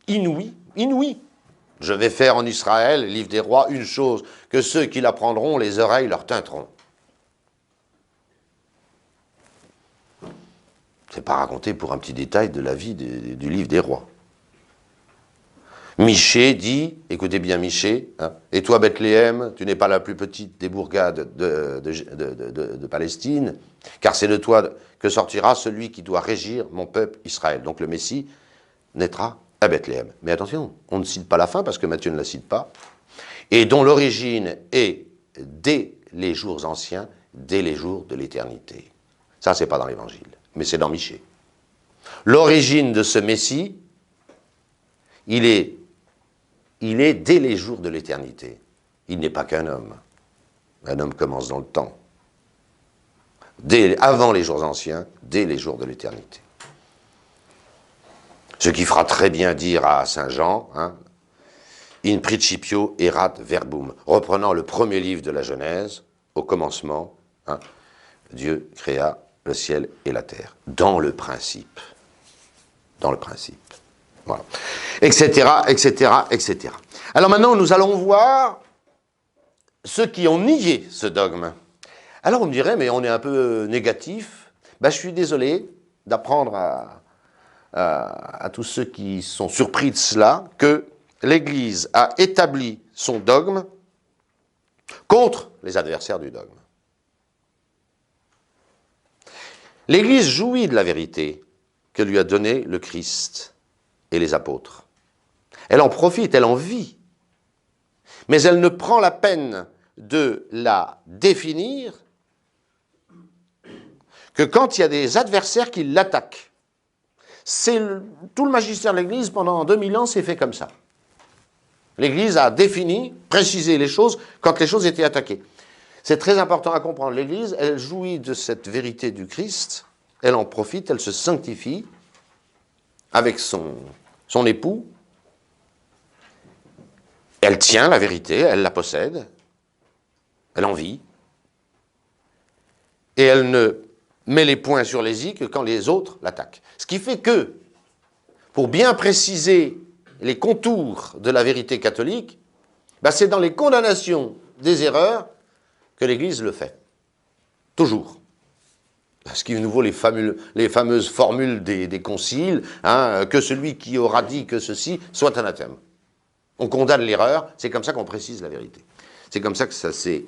inouïe. Je vais faire en Israël, livre des rois, une chose, que ceux qui l'apprendront, les oreilles leur tinteront. C'est pas raconté pour un petit détail de la vie du livre des rois. Michée dit, écoutez bien Michée, hein, et toi Bethléem, tu n'es pas la plus petite des bourgades de Palestine, car c'est de toi que sortira celui qui doit régir mon peuple Israël. Donc le Messie naîtra à Bethléem. Mais attention, on ne cite pas la fin parce que Matthieu ne la cite pas, et dont l'origine est dès les jours anciens, dès les jours de l'éternité. Ça, c'est pas dans l'Évangile, mais c'est dans Michée. L'origine de ce Messie, il est dès les jours de l'éternité. Il n'est pas qu'un homme. Un homme commence dans le temps. Avant les jours anciens, dès les jours de l'éternité. Ce qui fera très bien dire à Saint Jean, hein, in principio erat verbum, reprenant le premier livre de la Genèse, au commencement, hein, Dieu créa le ciel et la terre, dans le principe. Dans le principe. Voilà. Etc., etc., etc. Alors maintenant, nous allons voir ceux qui ont nié ce dogme. Alors on me dirait, mais on est un peu négatif. Je suis désolé d'apprendre à tous ceux qui sont surpris de cela que l'Église a établi son dogme contre les adversaires du dogme. L'Église jouit de la vérité que lui a donnée le Christ et les apôtres. Elle en profite, elle en vit. Mais elle ne prend la peine de la définir que quand il y a des adversaires qui l'attaquent. Tout le magistère de l'Église, pendant 2000 ans, s'est fait comme ça. L'Église a défini, précisé les choses quand les choses étaient attaquées. C'est très important à comprendre. L'Église, elle jouit de cette vérité du Christ, elle en profite, elle se sanctifie avec son époux. Elle tient la vérité, elle la possède, elle en vit, et elle ne met les points sur les i que quand les autres l'attaquent. Ce qui fait que, pour bien préciser les contours de la vérité catholique, c'est dans les condamnations des erreurs que l'Église le fait. Toujours. Ce qui nous vaut les fameuses formules des conciles, hein, que celui qui aura dit que ceci soit anathème. On condamne l'erreur, c'est comme ça qu'on précise la vérité. C'est comme ça que ça s'est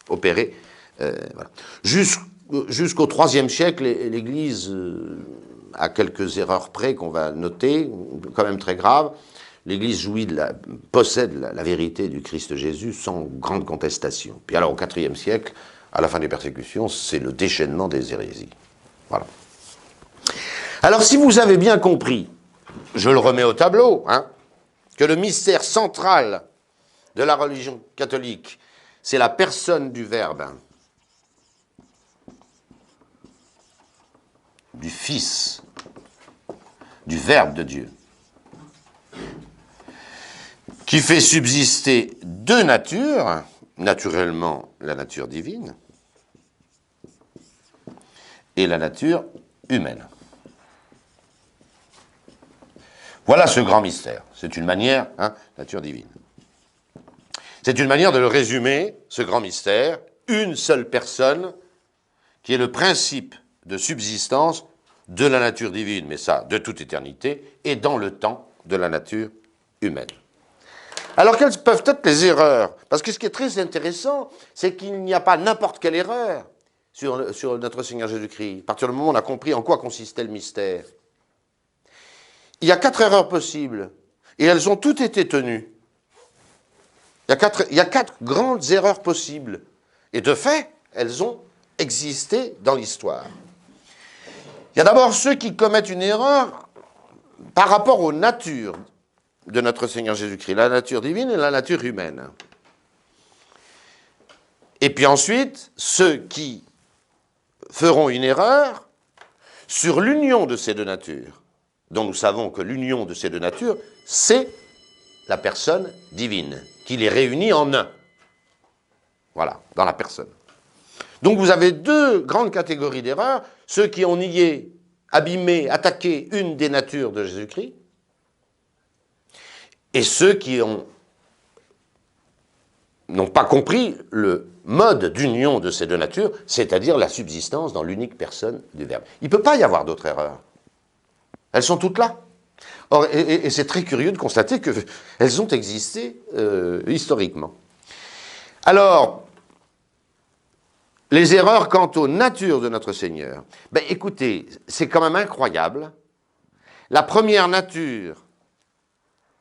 opéré. Voilà. Jusqu'au IIIe siècle, l'Église, à quelques erreurs près qu'on va noter, quand même très graves, l'Église possède la vérité du Christ Jésus sans grande contestation. Puis alors au IVe siècle, à la fin des persécutions, c'est le déchaînement des hérésies. Voilà. Alors si vous avez bien compris, je le remets au tableau, hein, que le mystère central de la religion catholique, c'est la personne du Verbe, du Fils, du Verbe de Dieu, qui fait subsister deux natures, naturellement la nature divine et la nature humaine. Voilà ce grand mystère. C'est une manière, nature divine. C'est une manière de le résumer, ce grand mystère, une seule personne qui est le principe de subsistance de la nature divine, mais ça, de toute éternité, et dans le temps de la nature humaine. Alors, quelles peuvent être les erreurs? Parce que ce qui est très intéressant, c'est qu'il n'y a pas n'importe quelle erreur sur notre Seigneur Jésus-Christ. À partir du moment où on a compris en quoi consistait le mystère, il y a 4 erreurs possibles, et elles ont toutes été tenues. Il y a quatre grandes erreurs possibles, et de fait, elles ont existé dans l'histoire. Il y a d'abord ceux qui commettent une erreur par rapport aux natures de notre Seigneur Jésus-Christ, la nature divine et la nature humaine. Et puis ensuite, ceux qui feront une erreur sur l'union de ces deux natures, dont nous savons que l'union de ces deux natures, c'est la personne divine, qui les réunit en un. Voilà, dans la personne. Donc vous avez deux grandes catégories d'erreurs, ceux qui ont nié, abîmé, attaqué une des natures de Jésus-Christ, et ceux qui n'ont pas compris le mode d'union de ces deux natures, c'est-à-dire la subsistance dans l'unique personne du Verbe. Il ne peut pas y avoir d'autres erreurs. Elles sont toutes là. Or, et c'est très curieux de constater qu'elles ont existé historiquement. Alors, les erreurs quant aux natures de notre Seigneur. Ben, écoutez, c'est quand même incroyable. La première nature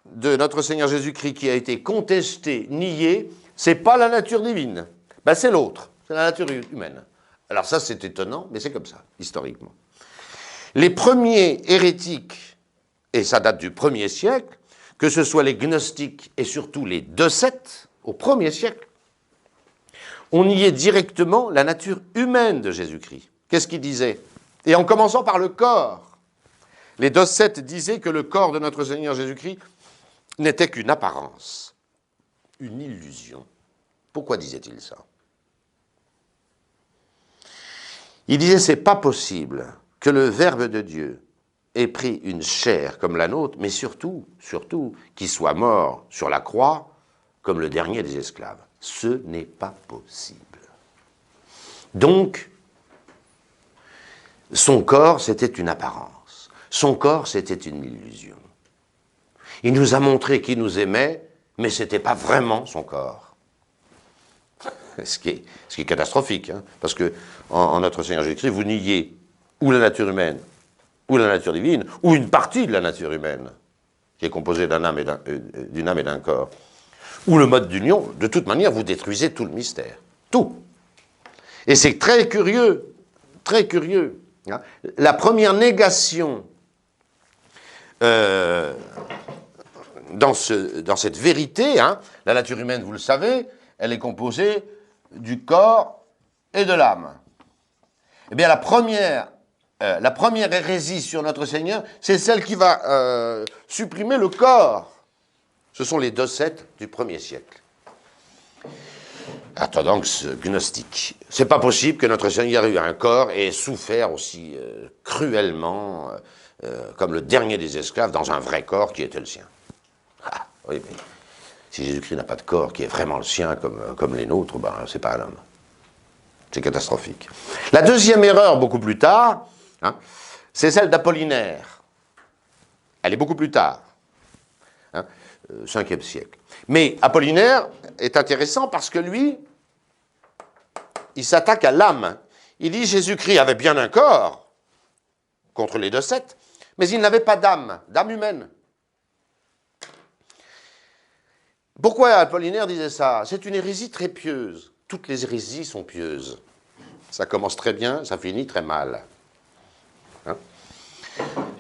de notre Seigneur Jésus-Christ qui a été contestée, niée, c'est pas la nature divine. Ben, c'est l'autre, c'est la nature humaine. Alors ça, c'est étonnant, mais c'est comme ça, historiquement. Les premiers hérétiques, et ça date du 1er siècle, que ce soit les gnostiques et surtout les docètes, au 1er siècle, on niait directement la nature humaine de Jésus-Christ. Qu'est-ce qu'ils disaient? Et en commençant par le corps. Les docètes disaient que le corps de notre Seigneur Jésus-Christ n'était qu'une apparence, une illusion. Pourquoi disaient-ils ça? Ils disaient c'est pas possible que le Verbe de Dieu ait pris une chair comme la nôtre, mais surtout, qu'il soit mort sur la croix comme le dernier des esclaves. Ce n'est pas possible. Donc, son corps, c'était une apparence. Son corps, c'était une illusion. Il nous a montré qu'il nous aimait, mais ce n'était pas vraiment son corps. Ce qui est catastrophique, hein, parce que en notre Seigneur Jésus-Christ, vous niez ou la nature humaine, ou la nature divine, ou une partie de la nature humaine, qui est composée d'une âme et d'un corps. Ou le mode d'union, de toute manière, vous détruisez tout le mystère. Tout. Et c'est très curieux, très curieux. Hein. La première négation dans cette vérité, hein, la nature humaine, vous le savez, elle est composée du corps et de l'âme. Eh bien, la première hérésie sur notre Seigneur, c'est celle qui va supprimer le corps. Ce sont les docètes du 1er siècle. Orthodoxe gnostique. C'est pas possible que notre Seigneur ait eu un corps et ait souffert aussi cruellement, comme le dernier des esclaves, dans un vrai corps qui était le sien. Ah, oui, mais si Jésus-Christ n'a pas de corps qui est vraiment le sien, comme les nôtres, ben, c'est pas un homme. C'est catastrophique. La deuxième erreur, beaucoup plus tard, hein, c'est celle d'Apollinaire. Elle est beaucoup plus tard. Hein, 5e siècle. Mais Apollinaire est intéressant parce que lui, il s'attaque à l'âme. Il dit Jésus-Christ avait bien un corps contre les docètes, mais il n'avait pas d'âme humaine. Pourquoi Apollinaire disait ça? C'est une hérésie très pieuse. Toutes les hérésies sont pieuses. Ça commence très bien, ça finit très mal. Hein?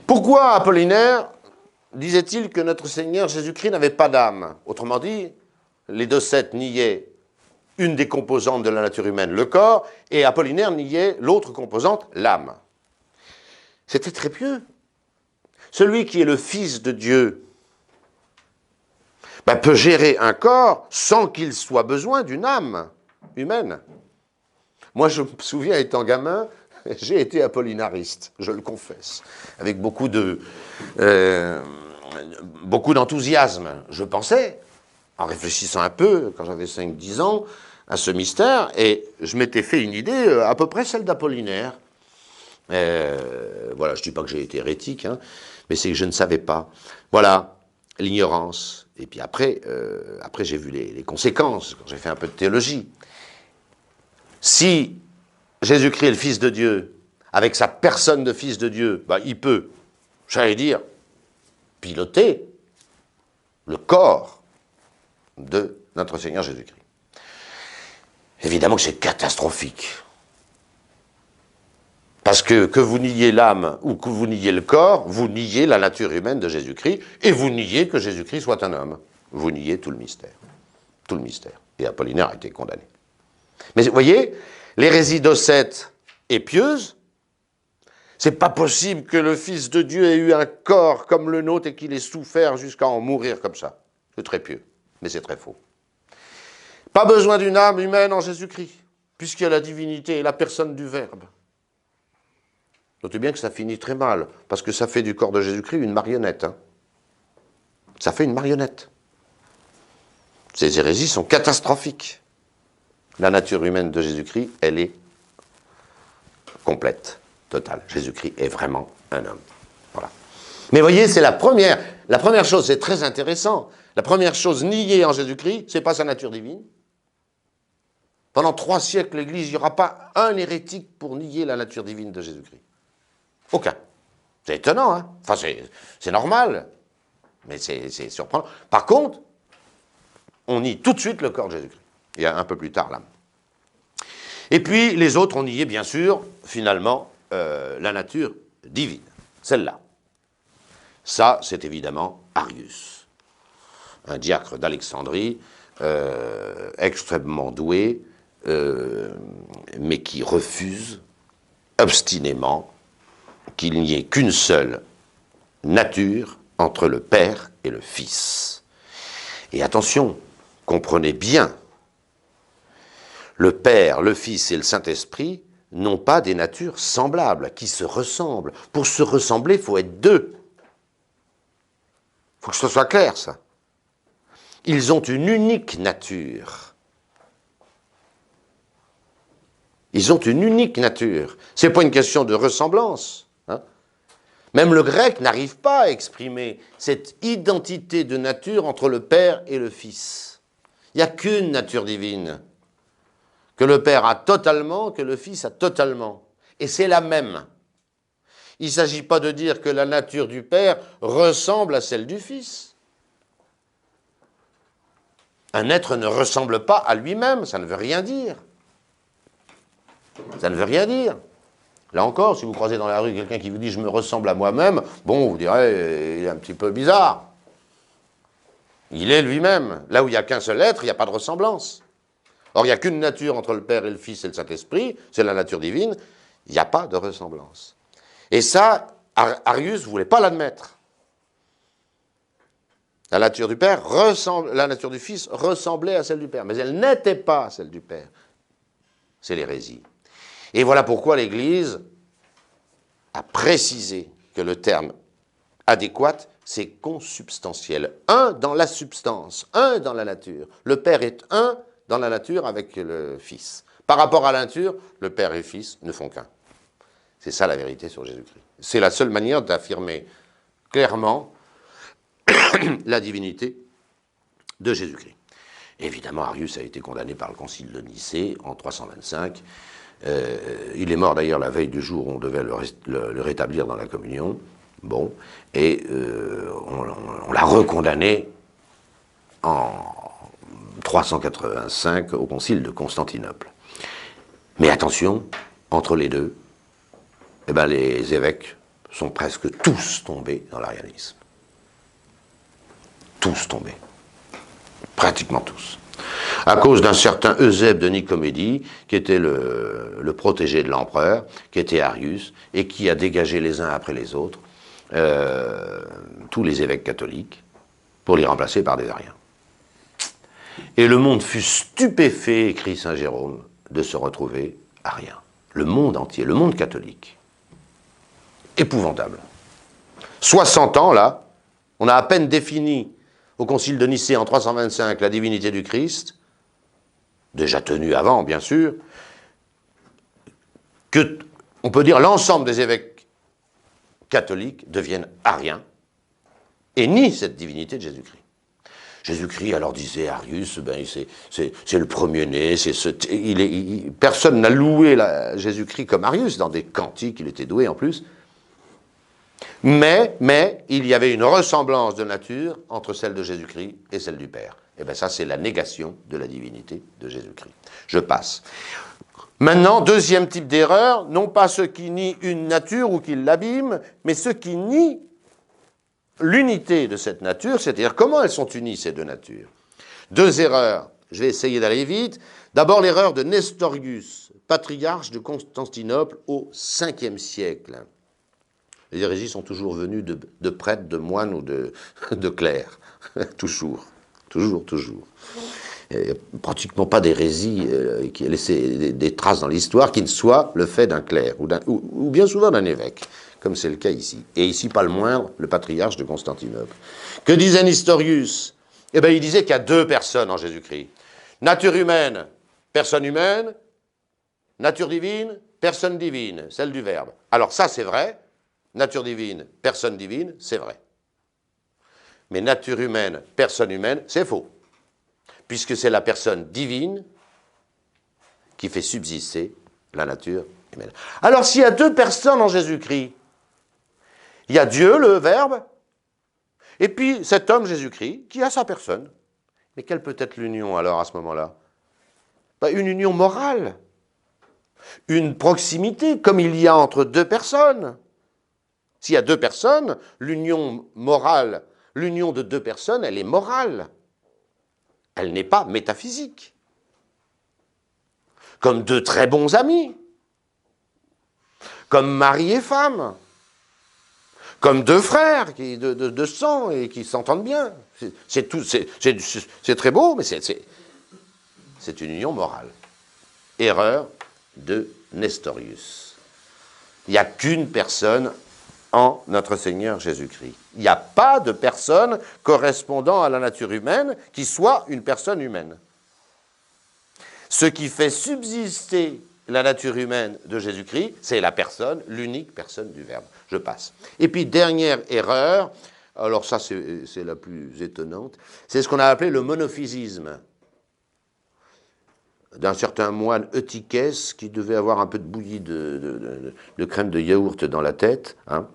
Pourquoi Apollinaire disait-il que notre Seigneur Jésus-Christ n'avait pas d'âme? Autrement dit, les docètes niaient une des composantes de la nature humaine, le corps, et Apollinaire niait l'autre composante, l'âme. C'était très pieux. Celui qui est le Fils de Dieu peut gérer un corps sans qu'il soit besoin d'une âme humaine. Moi, je me souviens, étant gamin, j'ai été apollinariste, je le confesse, avec beaucoup d'enthousiasme. Je pensais, en réfléchissant un peu, quand j'avais 5-10 ans, à ce mystère, et je m'étais fait une idée à peu près celle d'Apollinaire. Voilà, je ne dis pas que j'ai été hérétique, hein, mais c'est que je ne savais pas. Voilà, l'ignorance. Et puis après j'ai vu les conséquences, quand j'ai fait un peu de théologie. Si Jésus-Christ est le Fils de Dieu, avec sa personne de Fils de Dieu, il peut, j'allais dire, piloter le corps de notre Seigneur Jésus-Christ. Évidemment que c'est catastrophique. Parce que vous niez l'âme ou que vous niez le corps, vous niez la nature humaine de Jésus-Christ et vous niez que Jésus-Christ soit un homme. Vous niez tout le mystère. Tout le mystère. Et Apollinaire a été condamné. Mais vous voyez, l'hérésie d'Ocète est pieuse. C'est pas possible que le Fils de Dieu ait eu un corps comme le nôtre et qu'il ait souffert jusqu'à en mourir comme ça. C'est très pieux, mais c'est très faux. Pas besoin d'une âme humaine en Jésus-Christ, puisqu'il y a la divinité et la personne du Verbe. Notez bien que ça finit très mal, parce que ça fait du corps de Jésus-Christ une marionnette. Hein. Ça fait une marionnette. Ces hérésies sont catastrophiques. La nature humaine de Jésus-Christ, elle est complète, totale. Jésus-Christ est vraiment un homme. Voilà. Mais voyez, c'est la première chose, c'est très intéressant. La première chose niée en Jésus-Christ, c'est pas sa nature divine. Pendant 3 siècles, l'Église, il n'y aura pas un hérétique pour nier la nature divine de Jésus-Christ. Aucun. C'est étonnant, hein? Enfin, c'est normal, mais c'est surprenant. Par contre, on nie tout de suite le corps de Jésus-Christ. Et un peu plus tard, l'âme. Et puis, les autres, on niait, bien sûr, finalement, la nature divine. Celle-là. Ça, c'est évidemment Arius. Un diacre d'Alexandrie, extrêmement doué, mais qui refuse obstinément qu'il n'y ait qu'une seule nature entre le Père et le Fils. Et attention, comprenez bien, le Père, le Fils et le Saint-Esprit n'ont pas des natures semblables, qui se ressemblent. Pour se ressembler, il faut être deux. Il faut que ce soit clair, ça. Ils ont une unique nature. Ils ont une unique nature. Ce n'est pas une question de ressemblance. Hein. Même le grec n'arrive pas à exprimer cette identité de nature entre le Père et le Fils. Il n'y a qu'une nature divine, que le Père a totalement, que le Fils a totalement. Et c'est la même. Il ne s'agit pas de dire que la nature du Père ressemble à celle du Fils. Un être ne ressemble pas à lui-même, ça ne veut rien dire. Ça ne veut rien dire. Là encore, si vous croisez dans la rue quelqu'un qui vous dit « je me ressemble à moi-même », bon, vous direz « il est un petit peu bizarre ». Il est lui-même. Là où il n'y a qu'un seul être, il n'y a pas de ressemblance. Or, il n'y a qu'une nature entre le Père et le Fils et le Saint-Esprit, c'est la nature divine, il n'y a pas de ressemblance. Et ça, Arius ne voulait pas l'admettre. La nature du Père la nature du Fils ressemblait à celle du Père, mais elle n'était pas celle du Père. C'est l'hérésie. Et voilà pourquoi l'Église a précisé que le terme adéquat, c'est consubstantiel. Un dans la substance, un dans la nature. Le Père est un dans la nature avec le Fils. Par rapport à la nature, le Père et le Fils ne font qu'un. C'est ça la vérité sur Jésus-Christ. C'est la seule manière d'affirmer clairement la divinité de Jésus-Christ. Évidemment, Arius a été condamné par le Concile de Nicée en 325. Il est mort d'ailleurs la veille du jour où on devait le rétablir dans la communion. Bon, et on l'a recondamné en 385 au Concile de Constantinople. Mais attention, entre les deux, eh ben, les évêques sont presque tous tombés dans l'arianisme. Tous tombés. Pratiquement tous. À cause d'un certain Eusèbe de Nicomédie, qui était le protégé de l'empereur, qui était Arius, et qui a dégagé les uns après les autres tous les évêques catholiques pour les remplacer par des ariens. Et le monde fut stupéfait, écrit saint Jérôme, de se retrouver arien. Le monde entier, le monde catholique. Épouvantable. 60 ans, là, on a à peine défini au Concile de Nicée en 325 la divinité du Christ, déjà tenue avant, bien sûr, que, on peut dire, l'ensemble des évêques catholiques deviennent ariens et nient cette divinité de Jésus-Christ. Jésus-Christ, alors disait Arius, ben, c'est le premier-né, personne n'a loué Jésus-Christ comme Arius, dans des cantiques, il était doué en plus. Mais il y avait une ressemblance de nature entre celle de Jésus-Christ et celle du Père. Et bien ça, c'est la négation de la divinité de Jésus-Christ. Je passe. Maintenant, deuxième type d'erreur, non pas ceux qui nient une nature ou qui l'abîment, mais ceux qui nient l'unité de cette nature, c'est-à-dire comment elles sont unies, ces deux natures. Deux erreurs, je vais essayer d'aller vite. D'abord, l'erreur de Nestorius, patriarche de Constantinople au 5e siècle. Les hérésies sont toujours venues de prêtres, de moines ou de clercs. Toujours. Il n'y a pratiquement pas d'hérésie qui a laissé des traces dans l'histoire qui ne soit le fait d'un clerc ou bien souvent d'un évêque, comme c'est le cas ici. Et ici, pas le moindre, le patriarche de Constantinople. Que disait Nestorius? Eh bien, il disait qu'il y a deux personnes en Jésus-Christ. Nature humaine, personne humaine. Nature divine, personne divine, celle du Verbe. Alors ça, c'est vrai. Nature divine, personne divine, c'est vrai. Mais nature humaine, personne humaine, c'est faux. Puisque c'est la personne divine qui fait subsister la nature humaine. Alors s'il y a deux personnes en Jésus-Christ, il y a Dieu, le Verbe, et puis cet homme Jésus-Christ qui a sa personne. Mais quelle peut être l'union alors à ce moment-là? Une union morale, une proximité comme il y a entre deux personnes. S'il y a deux personnes, l'union morale, l'union de deux personnes, elle est morale. Elle n'est pas métaphysique. Comme deux très bons amis, comme mari et femme, comme deux frères de sang et qui s'entendent bien. C'est très beau, mais c'est une union morale. Erreur de Nestorius. Il n'y a qu'une personne en notre Seigneur Jésus-Christ. Il n'y a pas de personne correspondant à la nature humaine qui soit une personne humaine. Ce qui fait subsister la nature humaine de Jésus-Christ, c'est la personne, l'unique personne du Verbe. Je passe. Et puis, dernière erreur, alors ça c'est la plus étonnante, c'est ce qu'on a appelé le monophysisme d'un certain moine Eutychès qui devait avoir un peu de bouillie de crème de yaourt dans la tête, hein,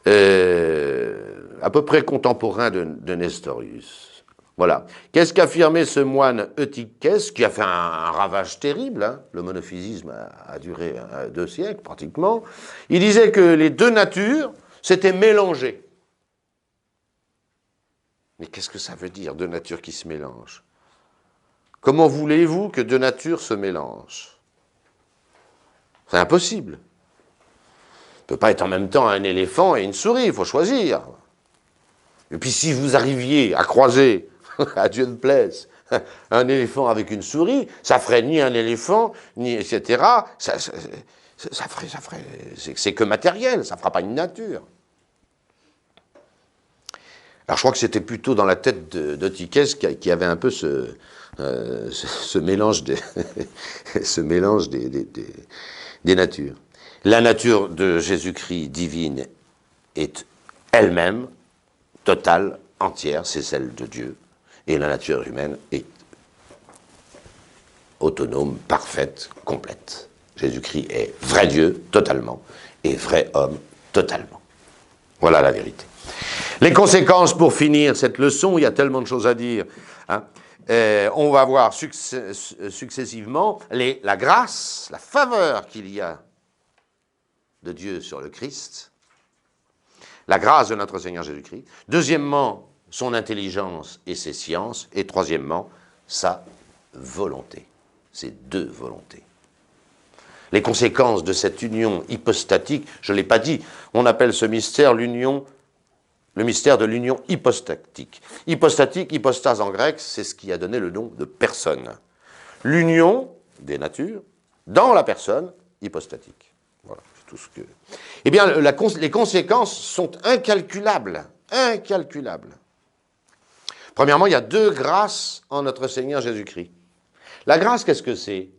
à peu près contemporain de Nestorius. Voilà. Qu'est-ce qu'affirmait ce moine Eutychès, qui a fait un ravage terrible, hein, le monophysisme a duré 2 siècles pratiquement. Il disait que les deux natures s'étaient mélangées. Mais qu'est-ce que ça veut dire, deux natures qui se mélangent? Comment voulez-vous que deux natures se mélangent? C'est impossible. On ne peut pas être en même temps un éléphant et une souris, il faut choisir. Et puis si vous arriviez à croiser, à Dieu ne plaise, un éléphant avec une souris, ça ferait ni un éléphant, ni etc. Ça ferait, c'est que matériel, ça ne fera pas une nature. Alors je crois que c'était plutôt dans la tête d'Eutychès qui avait un peu ce mélange, ce mélange des natures. La nature de Jésus-Christ divine est elle-même totale, entière, c'est celle de Dieu. Et la nature humaine est autonome, parfaite, complète. Jésus-Christ est vrai Dieu totalement et vrai homme totalement. Voilà la vérité. Les conséquences, pour finir cette leçon, il y a tellement de choses à dire, hein. On va voir successivement la grâce, la faveur qu'il y a de Dieu sur le Christ, la grâce de notre Seigneur Jésus-Christ. Deuxièmement, son intelligence et ses sciences. Et troisièmement, sa volonté. Ces deux volontés. Les conséquences de cette union hypostatique, je ne l'ai pas dit, on appelle ce mystère le mystère de l'union hypostatique. Hypostatique, hypostase en grec, c'est ce qui a donné le nom de personne. L'union des natures dans la personne hypostatique. Voilà, c'est tout ce que... Eh bien, les conséquences sont incalculables. Incalculables. Premièrement, il y a deux grâces en notre Seigneur Jésus-Christ. La grâce, qu'est-ce que c'est?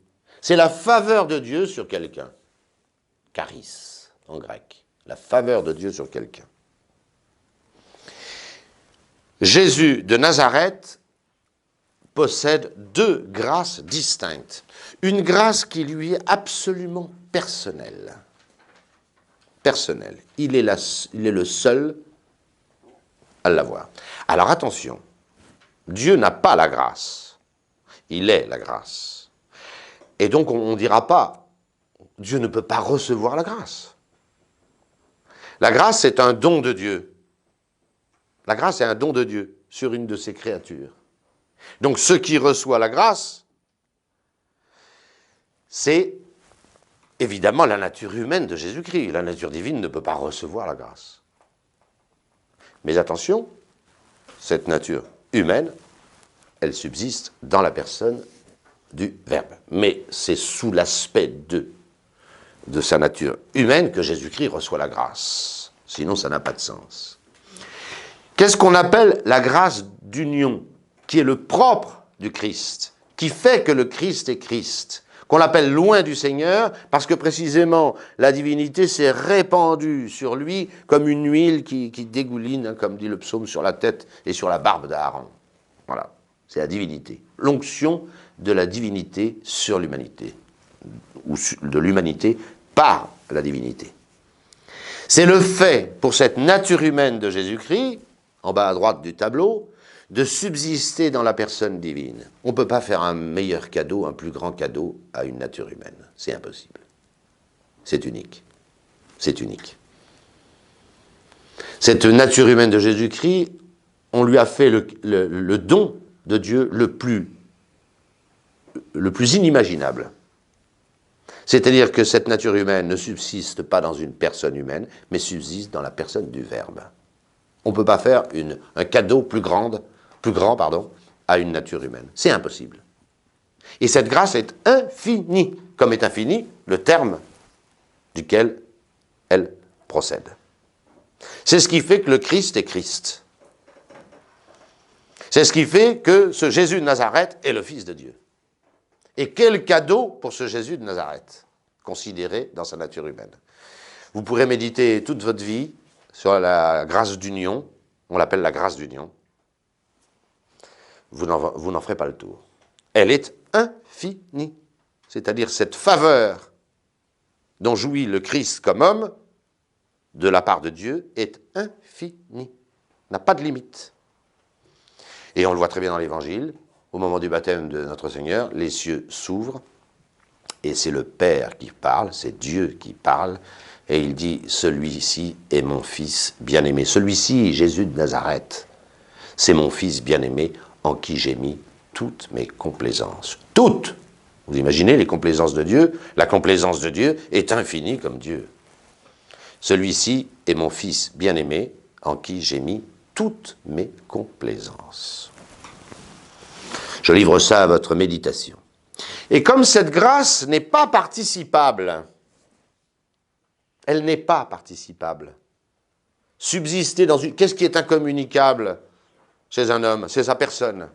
C'est la faveur de Dieu sur quelqu'un. Charis, en grec. La faveur de Dieu sur quelqu'un. Jésus de Nazareth possède deux grâces distinctes. Une grâce qui lui est absolument personnelle. personnelle. Il est le seul à l'avoir. Alors attention, Dieu n'a pas la grâce. Il est la grâce. Et donc on ne dira pas, Dieu ne peut pas recevoir la grâce. La grâce est un don de Dieu. La grâce est un don de Dieu sur une de ses créatures. Donc ce qui reçoit la grâce, c'est évidemment la nature humaine de Jésus-Christ. La nature divine ne peut pas recevoir la grâce. Mais attention, cette nature humaine, elle subsiste dans la personne du Verbe. Mais c'est sous l'aspect de sa nature humaine que Jésus-Christ reçoit la grâce. Sinon, ça n'a pas de sens. Qu'est-ce qu'on appelle la grâce d'union, qui est le propre du Christ, qui fait que le Christ est Christ, qu'on l'appelle loin du Seigneur, parce que précisément la divinité s'est répandue sur lui comme une huile qui dégouline, hein, comme dit le psaume, sur la tête et sur la barbe d'Aaron. Voilà, c'est la divinité. L'onction de la divinité sur l'humanité, ou de l'humanité par la divinité. C'est le fait, pour cette nature humaine de Jésus-Christ, en bas à droite du tableau, de subsister dans la personne divine. On ne peut pas faire un meilleur cadeau, un plus grand cadeau à une nature humaine. C'est impossible. C'est unique. C'est unique. Cette nature humaine de Jésus-Christ, on lui a fait le don de Dieu le plus inimaginable. C'est-à-dire que cette nature humaine ne subsiste pas dans une personne humaine, mais subsiste dans la personne du Verbe. On ne peut pas faire un cadeau plus grand, à une nature humaine. C'est impossible. Et cette grâce est infinie, comme est infini le terme duquel elle procède. C'est ce qui fait que le Christ est Christ. C'est ce qui fait que ce Jésus de Nazareth est le Fils de Dieu. Et quel cadeau pour ce Jésus de Nazareth, considéré dans sa nature humaine. Vous pourrez méditer toute votre vie sur la grâce d'union, on l'appelle la grâce d'union. Vous n'en ferez pas le tour. Elle est infinie, c'est-à-dire cette faveur dont jouit le Christ comme homme, de la part de Dieu, est infinie, n'a pas de limite. Et on le voit très bien dans l'Évangile, au moment du baptême de notre Seigneur, les cieux s'ouvrent, et c'est le Père qui parle, c'est Dieu qui parle, et il dit, celui-ci est mon Fils bien-aimé. Celui-ci, Jésus de Nazareth, c'est mon Fils bien-aimé, en qui j'ai mis toutes mes complaisances. Toutes! Vous imaginez les complaisances de Dieu? La complaisance de Dieu est infinie comme Dieu. Celui-ci est mon Fils bien-aimé, en qui j'ai mis toutes mes complaisances. Je livre ça à votre méditation. Et comme cette grâce n'est pas participable, elle n'est pas participable. Subsister dans une... Qu'est-ce qui est incommunicable chez un homme? C'est sa personne.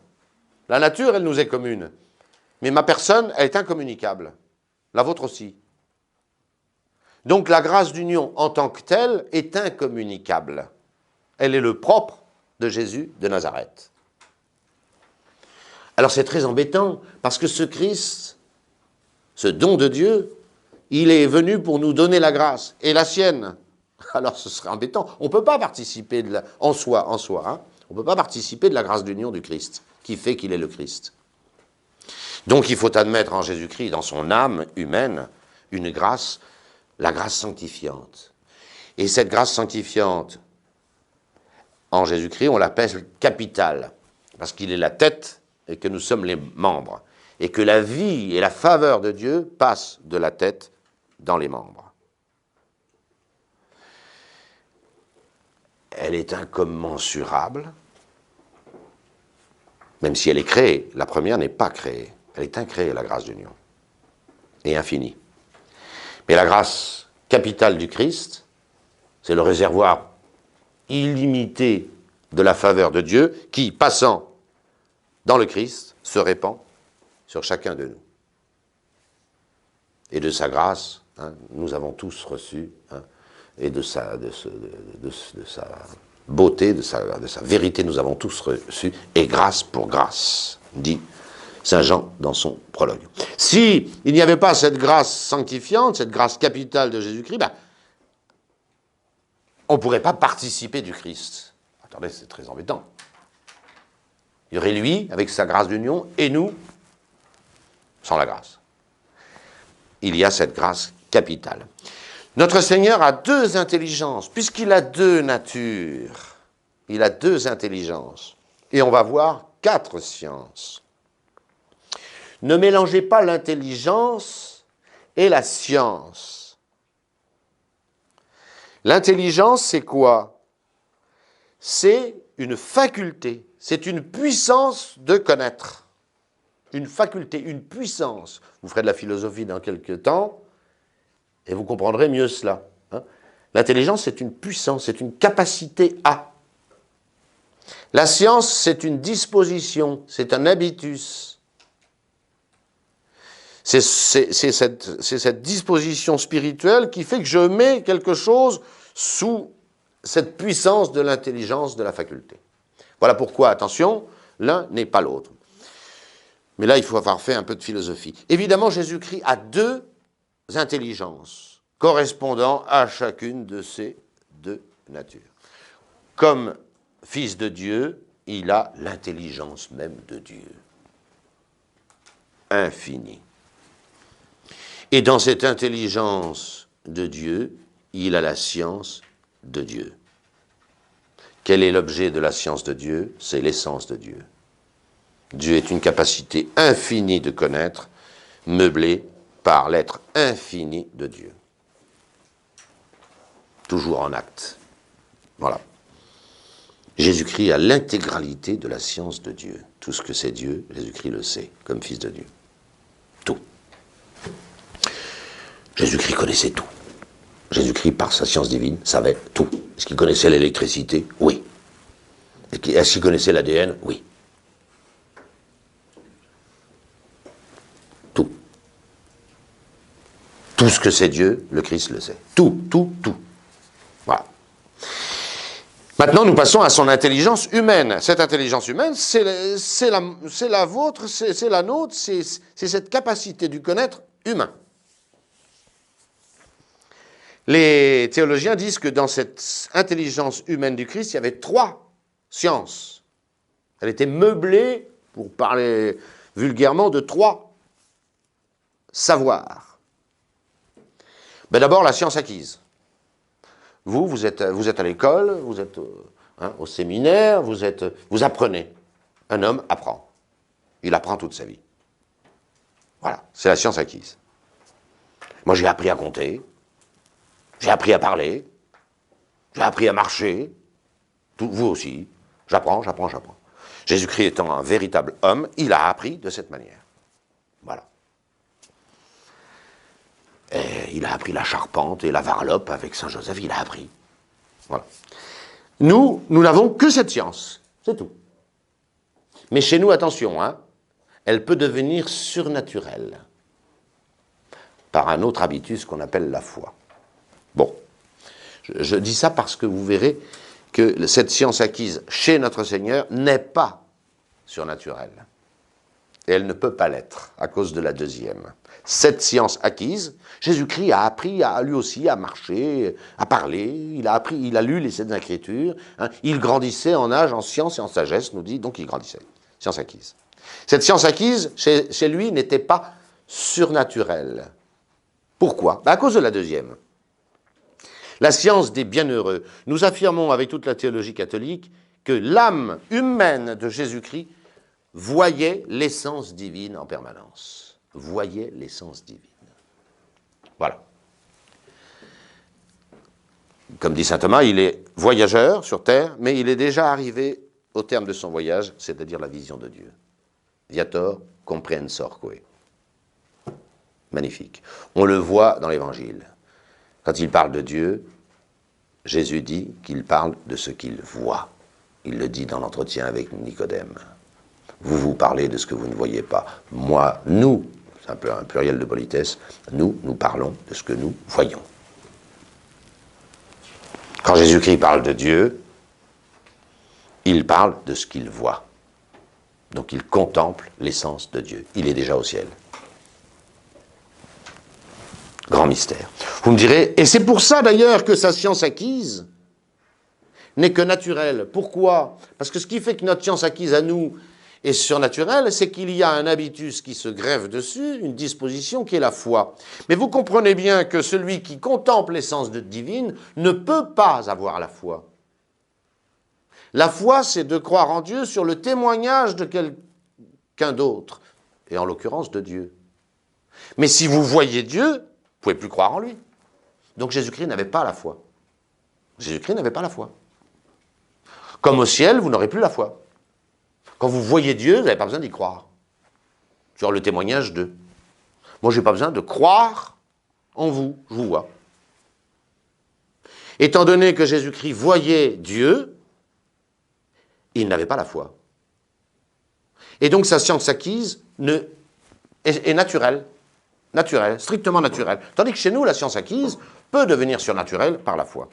La nature, elle nous est commune. Mais ma personne, elle est incommunicable. La vôtre aussi. Donc la grâce d'union en tant que telle est incommunicable. Elle est le propre de Jésus de Nazareth. Alors c'est très embêtant, parce que ce Christ, ce don de Dieu, il est venu pour nous donner la grâce, et la sienne. Alors ce serait embêtant. On ne peut pas participer en soi, hein, on ne peut pas participer de la grâce d'union du Christ, qui fait qu'il est le Christ. Donc il faut admettre en Jésus-Christ, dans son âme humaine, une grâce, la grâce sanctifiante. Et cette grâce sanctifiante, en Jésus-Christ, on l'appelle capitale, parce qu'il est la tête et que nous sommes les membres, et que la vie et la faveur de Dieu passent de la tête dans les membres. Elle est incommensurable, même si elle est créée. La première n'est pas créée. Elle est incréée, la grâce d'union, et infinie. Mais la grâce capitale du Christ, c'est le réservoir illimité de la faveur de Dieu qui, passant dans le Christ, se répand sur chacun de nous. Et de sa grâce, hein, nous avons tous reçu, hein, et de sa beauté, de sa vérité, nous avons tous reçu, et grâce pour grâce, dit Saint Jean dans son prologue. Si il n'y avait pas cette grâce sanctifiante, cette grâce capitale de Jésus-Christ, on ne pourrait pas participer du Christ. Attendez, c'est très embêtant. Il y aurait lui, avec sa grâce d'union, et nous, sans la grâce. Il y a cette grâce capitale. Notre Seigneur a deux intelligences, puisqu'il a deux natures. Il a deux intelligences. Et on va voir 4 sciences. Ne mélangez pas l'intelligence et la science. L'intelligence, c'est quoi? C'est une faculté, c'est une puissance de connaître. Une faculté, une puissance. Vous ferez de la philosophie dans quelques temps et vous comprendrez mieux cela. Hein? L'intelligence, c'est une puissance, c'est une capacité à. La science, c'est une disposition, c'est un habitus. C'est cette disposition spirituelle qui fait que je mets quelque chose sous cette puissance de l'intelligence de la faculté. Voilà pourquoi, attention, l'un n'est pas l'autre. Mais là, il faut avoir fait un peu de philosophie. Évidemment, Jésus-Christ a deux intelligences correspondant à chacune de ces deux natures. Comme Fils de Dieu, il a l'intelligence même de Dieu. Infinie. Et dans cette intelligence de Dieu, il a la science de Dieu. Quel est l'objet de la science de Dieu? C'est l'essence de Dieu. Dieu est une capacité infinie de connaître, meublée par l'être infini de Dieu. Toujours en acte. Voilà. Jésus-Christ a l'intégralité de la science de Dieu. Tout ce que c'est Dieu, Jésus-Christ le sait, comme Fils de Dieu. Tout. Jésus-Christ connaissait tout. Jésus-Christ, par sa science divine, savait tout. Est-ce qu'il connaissait l'électricité? Oui. Est-ce qu'il connaissait l'ADN? Oui. Tout. Tout ce que c'est Dieu, le Christ le sait. Tout, tout, tout. Voilà. Maintenant, nous passons à son intelligence humaine. Cette intelligence humaine, c'est la vôtre, c'est la nôtre, c'est cette capacité du connaître humain. Les théologiens disent que dans cette intelligence humaine du Christ, il y avait 3 sciences. Elle était meublée, pour parler vulgairement, de 3 savoirs. Ben d'abord, la science acquise. Vous êtes à l'école, vous êtes au séminaire, vous apprenez. Un homme apprend. Il apprend toute sa vie. Voilà, c'est la science acquise. Moi, j'ai appris à compter. J'ai appris à parler, j'ai appris à marcher, vous aussi, j'apprends. Jésus-Christ étant un véritable homme, il a appris de cette manière. Voilà. Et il a appris la charpente et la varlope avec Saint Joseph, il a appris. Voilà. Nous n'avons que cette science, c'est tout. Mais chez nous, attention, hein, elle peut devenir surnaturelle par un autre habitus qu'on appelle la foi. Bon, je dis ça parce que vous verrez que cette science acquise chez notre Seigneur n'est pas surnaturelle. Et elle ne peut pas l'être à cause de la deuxième. Cette science acquise, Jésus-Christ a appris lui aussi à marcher, à parler, il a lu les Saintes Écritures, hein, il grandissait en âge, en science et en sagesse, nous dit, donc il grandissait. Science acquise. Cette science acquise, chez lui, n'était pas surnaturelle. Pourquoi? À cause de la deuxième. La science des bienheureux. Nous affirmons avec toute la théologie catholique que l'âme humaine de Jésus-Christ voyait l'essence divine en permanence. Voyait l'essence divine. Voilà. Comme dit saint Thomas, il est voyageur sur terre, mais il est déjà arrivé au terme de son voyage, c'est-à-dire la vision de Dieu. Viator comprehensorque. Magnifique. On le voit dans l'Évangile. Quand il parle de Dieu, Jésus dit qu'il parle de ce qu'il voit. Il le dit dans l'entretien avec Nicodème. Vous parlez de ce que vous ne voyez pas. Moi, nous, c'est un peu un pluriel de politesse, nous parlons de ce que nous voyons. Quand Jésus-Christ parle de Dieu, il parle de ce qu'il voit. Donc il contemple l'essence de Dieu. Il est déjà au ciel. Grand mystère. Vous me direz, et c'est pour ça d'ailleurs que sa science acquise n'est que naturel. Pourquoi? Parce que ce qui fait que notre science acquise à nous est surnaturelle, c'est qu'il y a un habitus qui se greffe dessus, une disposition qui est la foi. Mais vous comprenez bien que celui qui contemple l'essence divine ne peut pas avoir la foi. La foi, c'est de croire en Dieu sur le témoignage de quelqu'un d'autre, et en l'occurrence de Dieu. Mais si vous voyez Dieu, vous ne pouvez plus croire en lui. Donc Jésus-Christ n'avait pas la foi. Jésus-Christ n'avait pas la foi. Comme au ciel, vous n'aurez plus la foi. Quand vous voyez Dieu, vous n'avez pas besoin d'y croire. Sur le témoignage d'eux. Moi, je n'ai pas besoin de croire en vous, je vous vois. Étant donné que Jésus-Christ voyait Dieu, il n'avait pas la foi. Et donc sa science acquise est naturelle. Naturelle, strictement naturelle. Tandis que chez nous, la science acquise peut devenir surnaturelle par la foi.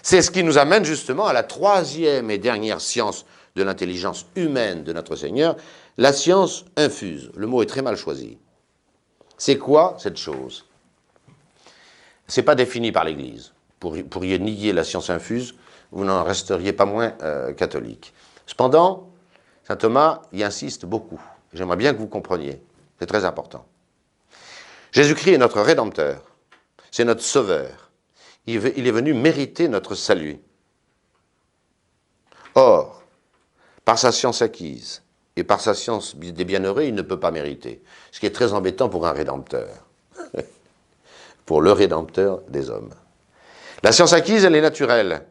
C'est ce qui nous amène justement à la troisième et dernière science de l'intelligence humaine de notre Seigneur, la science infuse. Le mot est très mal choisi. C'est quoi cette chose? Ce n'est pas défini par l'Église. Vous pourriez nier la science infuse, vous n'en resteriez pas moins catholique. Cependant, saint Thomas y insiste beaucoup. J'aimerais bien que vous compreniez. C'est très important. Jésus-Christ est notre Rédempteur. C'est notre Sauveur. Il est venu mériter notre salut. Or, par sa science acquise et par sa science des bienheureux, il ne peut pas mériter. Ce qui est très embêtant pour un Rédempteur. Pour le Rédempteur des hommes. La science acquise, elle est naturelle.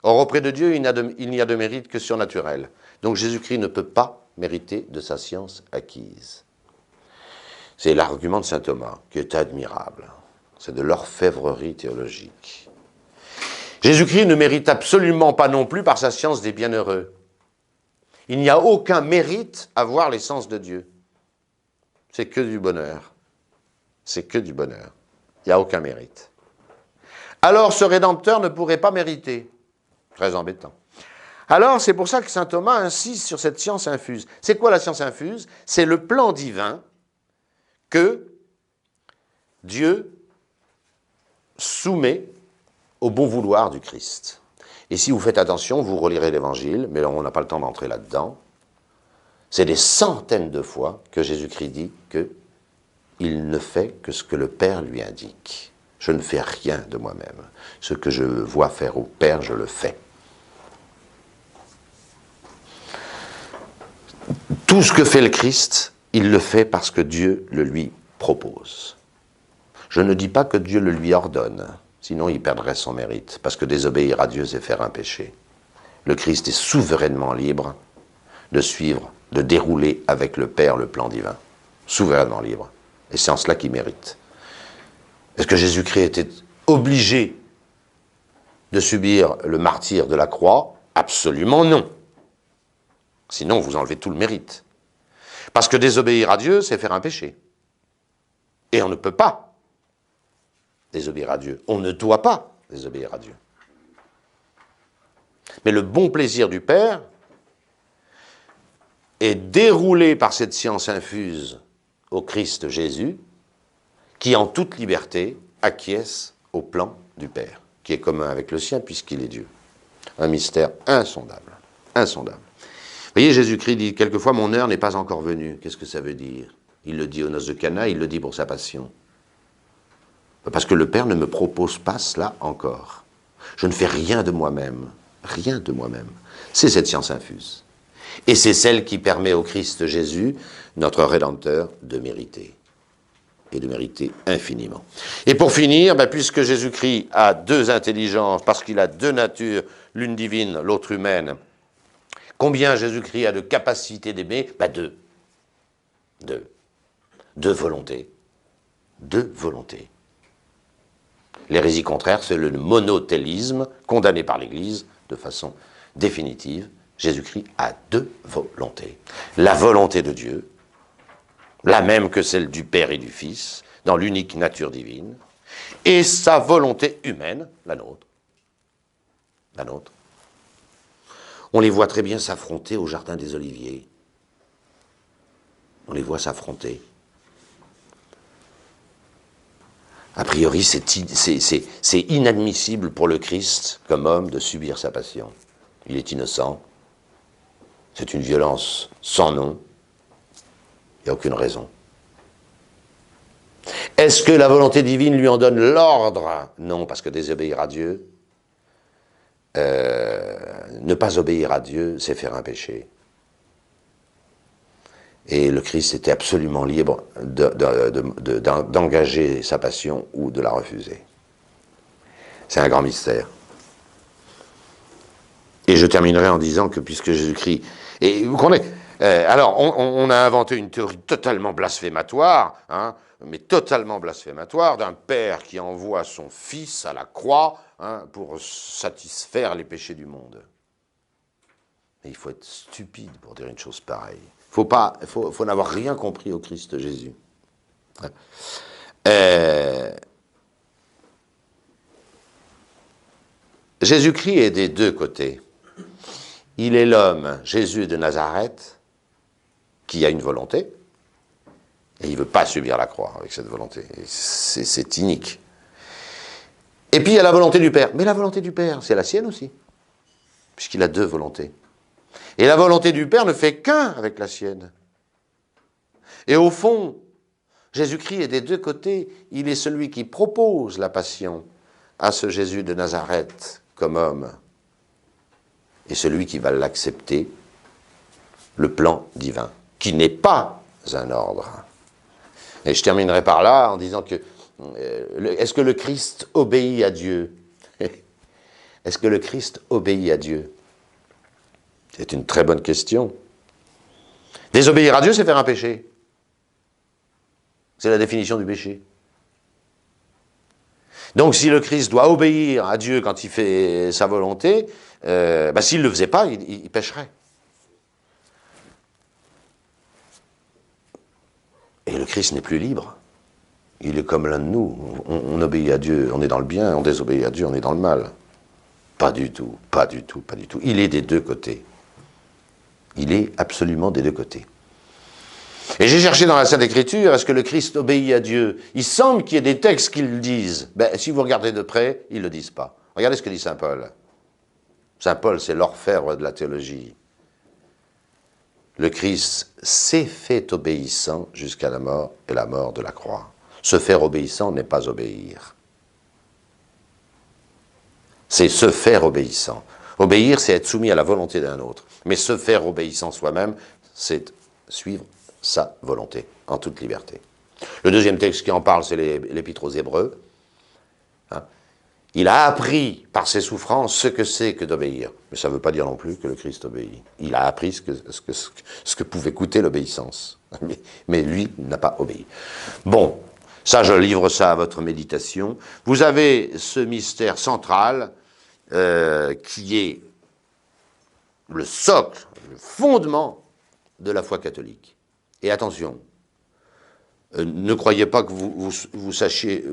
Or, auprès de Dieu, il n'y a de mérite que surnaturel. Donc Jésus-Christ ne peut pas mériter de sa science acquise. C'est l'argument de saint Thomas, qui est admirable. C'est de l'orfèvrerie théologique. Jésus-Christ ne mérite absolument pas non plus par sa science des bienheureux. Il n'y a aucun mérite à voir l'essence de Dieu. C'est que du bonheur. C'est que du bonheur. Il n'y a aucun mérite. Alors ce Rédempteur ne pourrait pas mériter. Très embêtant. Alors c'est pour ça que saint Thomas insiste sur cette science infuse. C'est quoi la science infuse? C'est le plan divin que Dieu soumet au bon vouloir du Christ. Et si vous faites attention, vous relirez l'Évangile, mais on n'a pas le temps d'entrer là-dedans, c'est des centaines de fois que Jésus-Christ dit qu'il ne fait que ce que le Père lui indique. Je ne fais rien de moi-même. Ce que je vois faire au Père, je le fais. Tout ce que fait le Christ, il le fait parce que Dieu le lui propose. Je ne dis pas que Dieu le lui ordonne, sinon il perdrait son mérite, parce que désobéir à Dieu, c'est faire un péché. Le Christ est souverainement libre de suivre, de dérouler avec le Père le plan divin. Souverainement libre. Et c'est en cela qu'il mérite. Est-ce que Jésus-Christ était obligé de subir le martyre de la croix? Absolument non. Sinon, vous enlevez tout le mérite. Parce que désobéir à Dieu, c'est faire un péché. Et on ne peut pas désobéir à Dieu. On ne doit pas désobéir à Dieu. Mais le bon plaisir du Père est déroulé par cette science infuse au Christ Jésus, qui en toute liberté acquiesce au plan du Père, qui est commun avec le sien puisqu'il est Dieu. Un mystère insondable. Insondable. Vous voyez, Jésus-Christ dit quelquefois « Mon heure n'est pas encore venue ». Qu'est-ce que ça veut dire? Il le dit aux noces de Cana, il le dit pour sa passion. Parce que le Père ne me propose pas cela encore. Je ne fais rien de moi-même. Rien de moi-même. C'est cette science infuse. Et c'est celle qui permet au Christ Jésus, notre Rédempteur, de mériter. Et de mériter infiniment. Et pour finir, puisque Jésus-Christ a deux intelligences, parce qu'il a deux natures, l'une divine, l'autre humaine, combien Jésus-Christ a de capacité d'aimer? Deux. Deux volontés. Deux volontés. L'hérésie contraire, c'est le monothélisme, condamné par l'Église de façon définitive. Jésus-Christ a deux volontés. La volonté de Dieu, la même que celle du Père et du Fils, dans l'unique nature divine, et sa volonté humaine, la nôtre. La nôtre. On les voit très bien s'affronter au Jardin des Oliviers. On les voit s'affronter. A priori, c'est inadmissible pour le Christ, comme homme, de subir sa passion. Il est innocent. C'est une violence sans nom. Il n'y a aucune raison. Est-ce que la volonté divine lui en donne l'ordre? Non, parce que désobéir à Dieu, ne pas obéir à Dieu, c'est faire un péché. Et le Christ était absolument libre d'engager sa passion ou de la refuser. C'est un grand mystère. Et je terminerai en disant que puisque Jésus-Christ... Et vous comprenez, alors on a inventé une théorie totalement blasphématoire, hein, mais totalement blasphématoire, d'un père qui envoie son fils à la croix, hein, pour satisfaire les péchés du monde. Mais il faut être stupide pour dire une chose pareille. Faut n'avoir rien compris au Christ Jésus. Jésus-Christ est des deux côtés. Il est l'homme, Jésus de Nazareth, qui a une volonté, et il ne veut pas subir la croix avec cette volonté. C'est inique. Et puis il y a la volonté du Père. Mais la volonté du Père, c'est la sienne aussi, puisqu'il a deux volontés. Et la volonté du Père ne fait qu'un avec la sienne. Et au fond, Jésus-Christ est des deux côtés. Il est celui qui propose la passion à ce Jésus de Nazareth comme homme. Et celui qui va l'accepter, le plan divin, qui n'est pas un ordre. Et je terminerai par là en disant que, est-ce que le Christ obéit à Dieu? Est-ce que le Christ obéit à Dieu? C'est une très bonne question. Désobéir à Dieu, c'est faire un péché. C'est la définition du péché. Donc si le Christ doit obéir à Dieu quand il fait sa volonté, s'il ne le faisait pas, il pécherait. Et le Christ n'est plus libre. Il est comme l'un de nous. On obéit à Dieu, on est dans le bien, on désobéit à Dieu, on est dans le mal. Pas du tout, pas du tout, pas du tout. Il est des deux côtés. Il est absolument des deux côtés. Et j'ai cherché dans la Sainte Écriture, est-ce que le Christ obéit à Dieu? Il semble qu'il y ait des textes qui le disent. Si vous regardez de près, ils ne le disent pas. Regardez ce que dit saint Paul. Saint Paul, c'est l'orfèvre de la théologie. Le Christ s'est fait obéissant jusqu'à la mort et la mort de la croix. Se faire obéissant n'est pas obéir. C'est se faire obéissant. Obéir, c'est être soumis à la volonté d'un autre. Mais se faire obéissant soi-même, c'est suivre sa volonté, en toute liberté. Le deuxième texte qui en parle, c'est l'Épître aux Hébreux. Hein? Il a appris par ses souffrances ce que c'est que d'obéir. Mais ça ne veut pas dire non plus que le Christ obéit. Il a appris ce que pouvait coûter l'obéissance. Mais lui n'a pas obéi. Bon, ça, je livre ça à votre méditation. Vous avez ce mystère central qui est le socle, le fondement de la foi catholique. Et attention, ne croyez pas que vous sachiez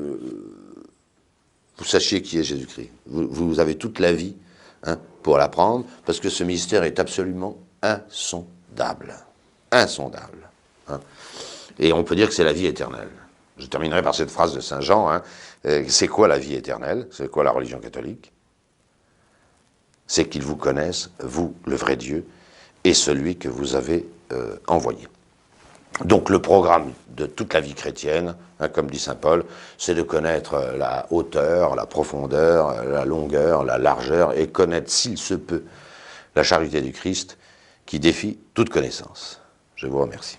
qui est Jésus-Christ. Vous avez toute la vie, hein, pour l'apprendre, parce que ce mystère est absolument insondable. Insondable. Hein. Et on peut dire que c'est la vie éternelle. Je terminerai par cette phrase de saint Jean. Hein, c'est quoi la vie éternelle? C'est quoi la religion catholique? C'est qu'ils vous connaissent, vous, le vrai Dieu, et celui que vous avez envoyé. Donc le programme de toute la vie chrétienne, hein, comme dit saint Paul, c'est de connaître la hauteur, la profondeur, la longueur, la largeur, et connaître, s'il se peut, la charité du Christ, qui défie toute connaissance. Je vous remercie.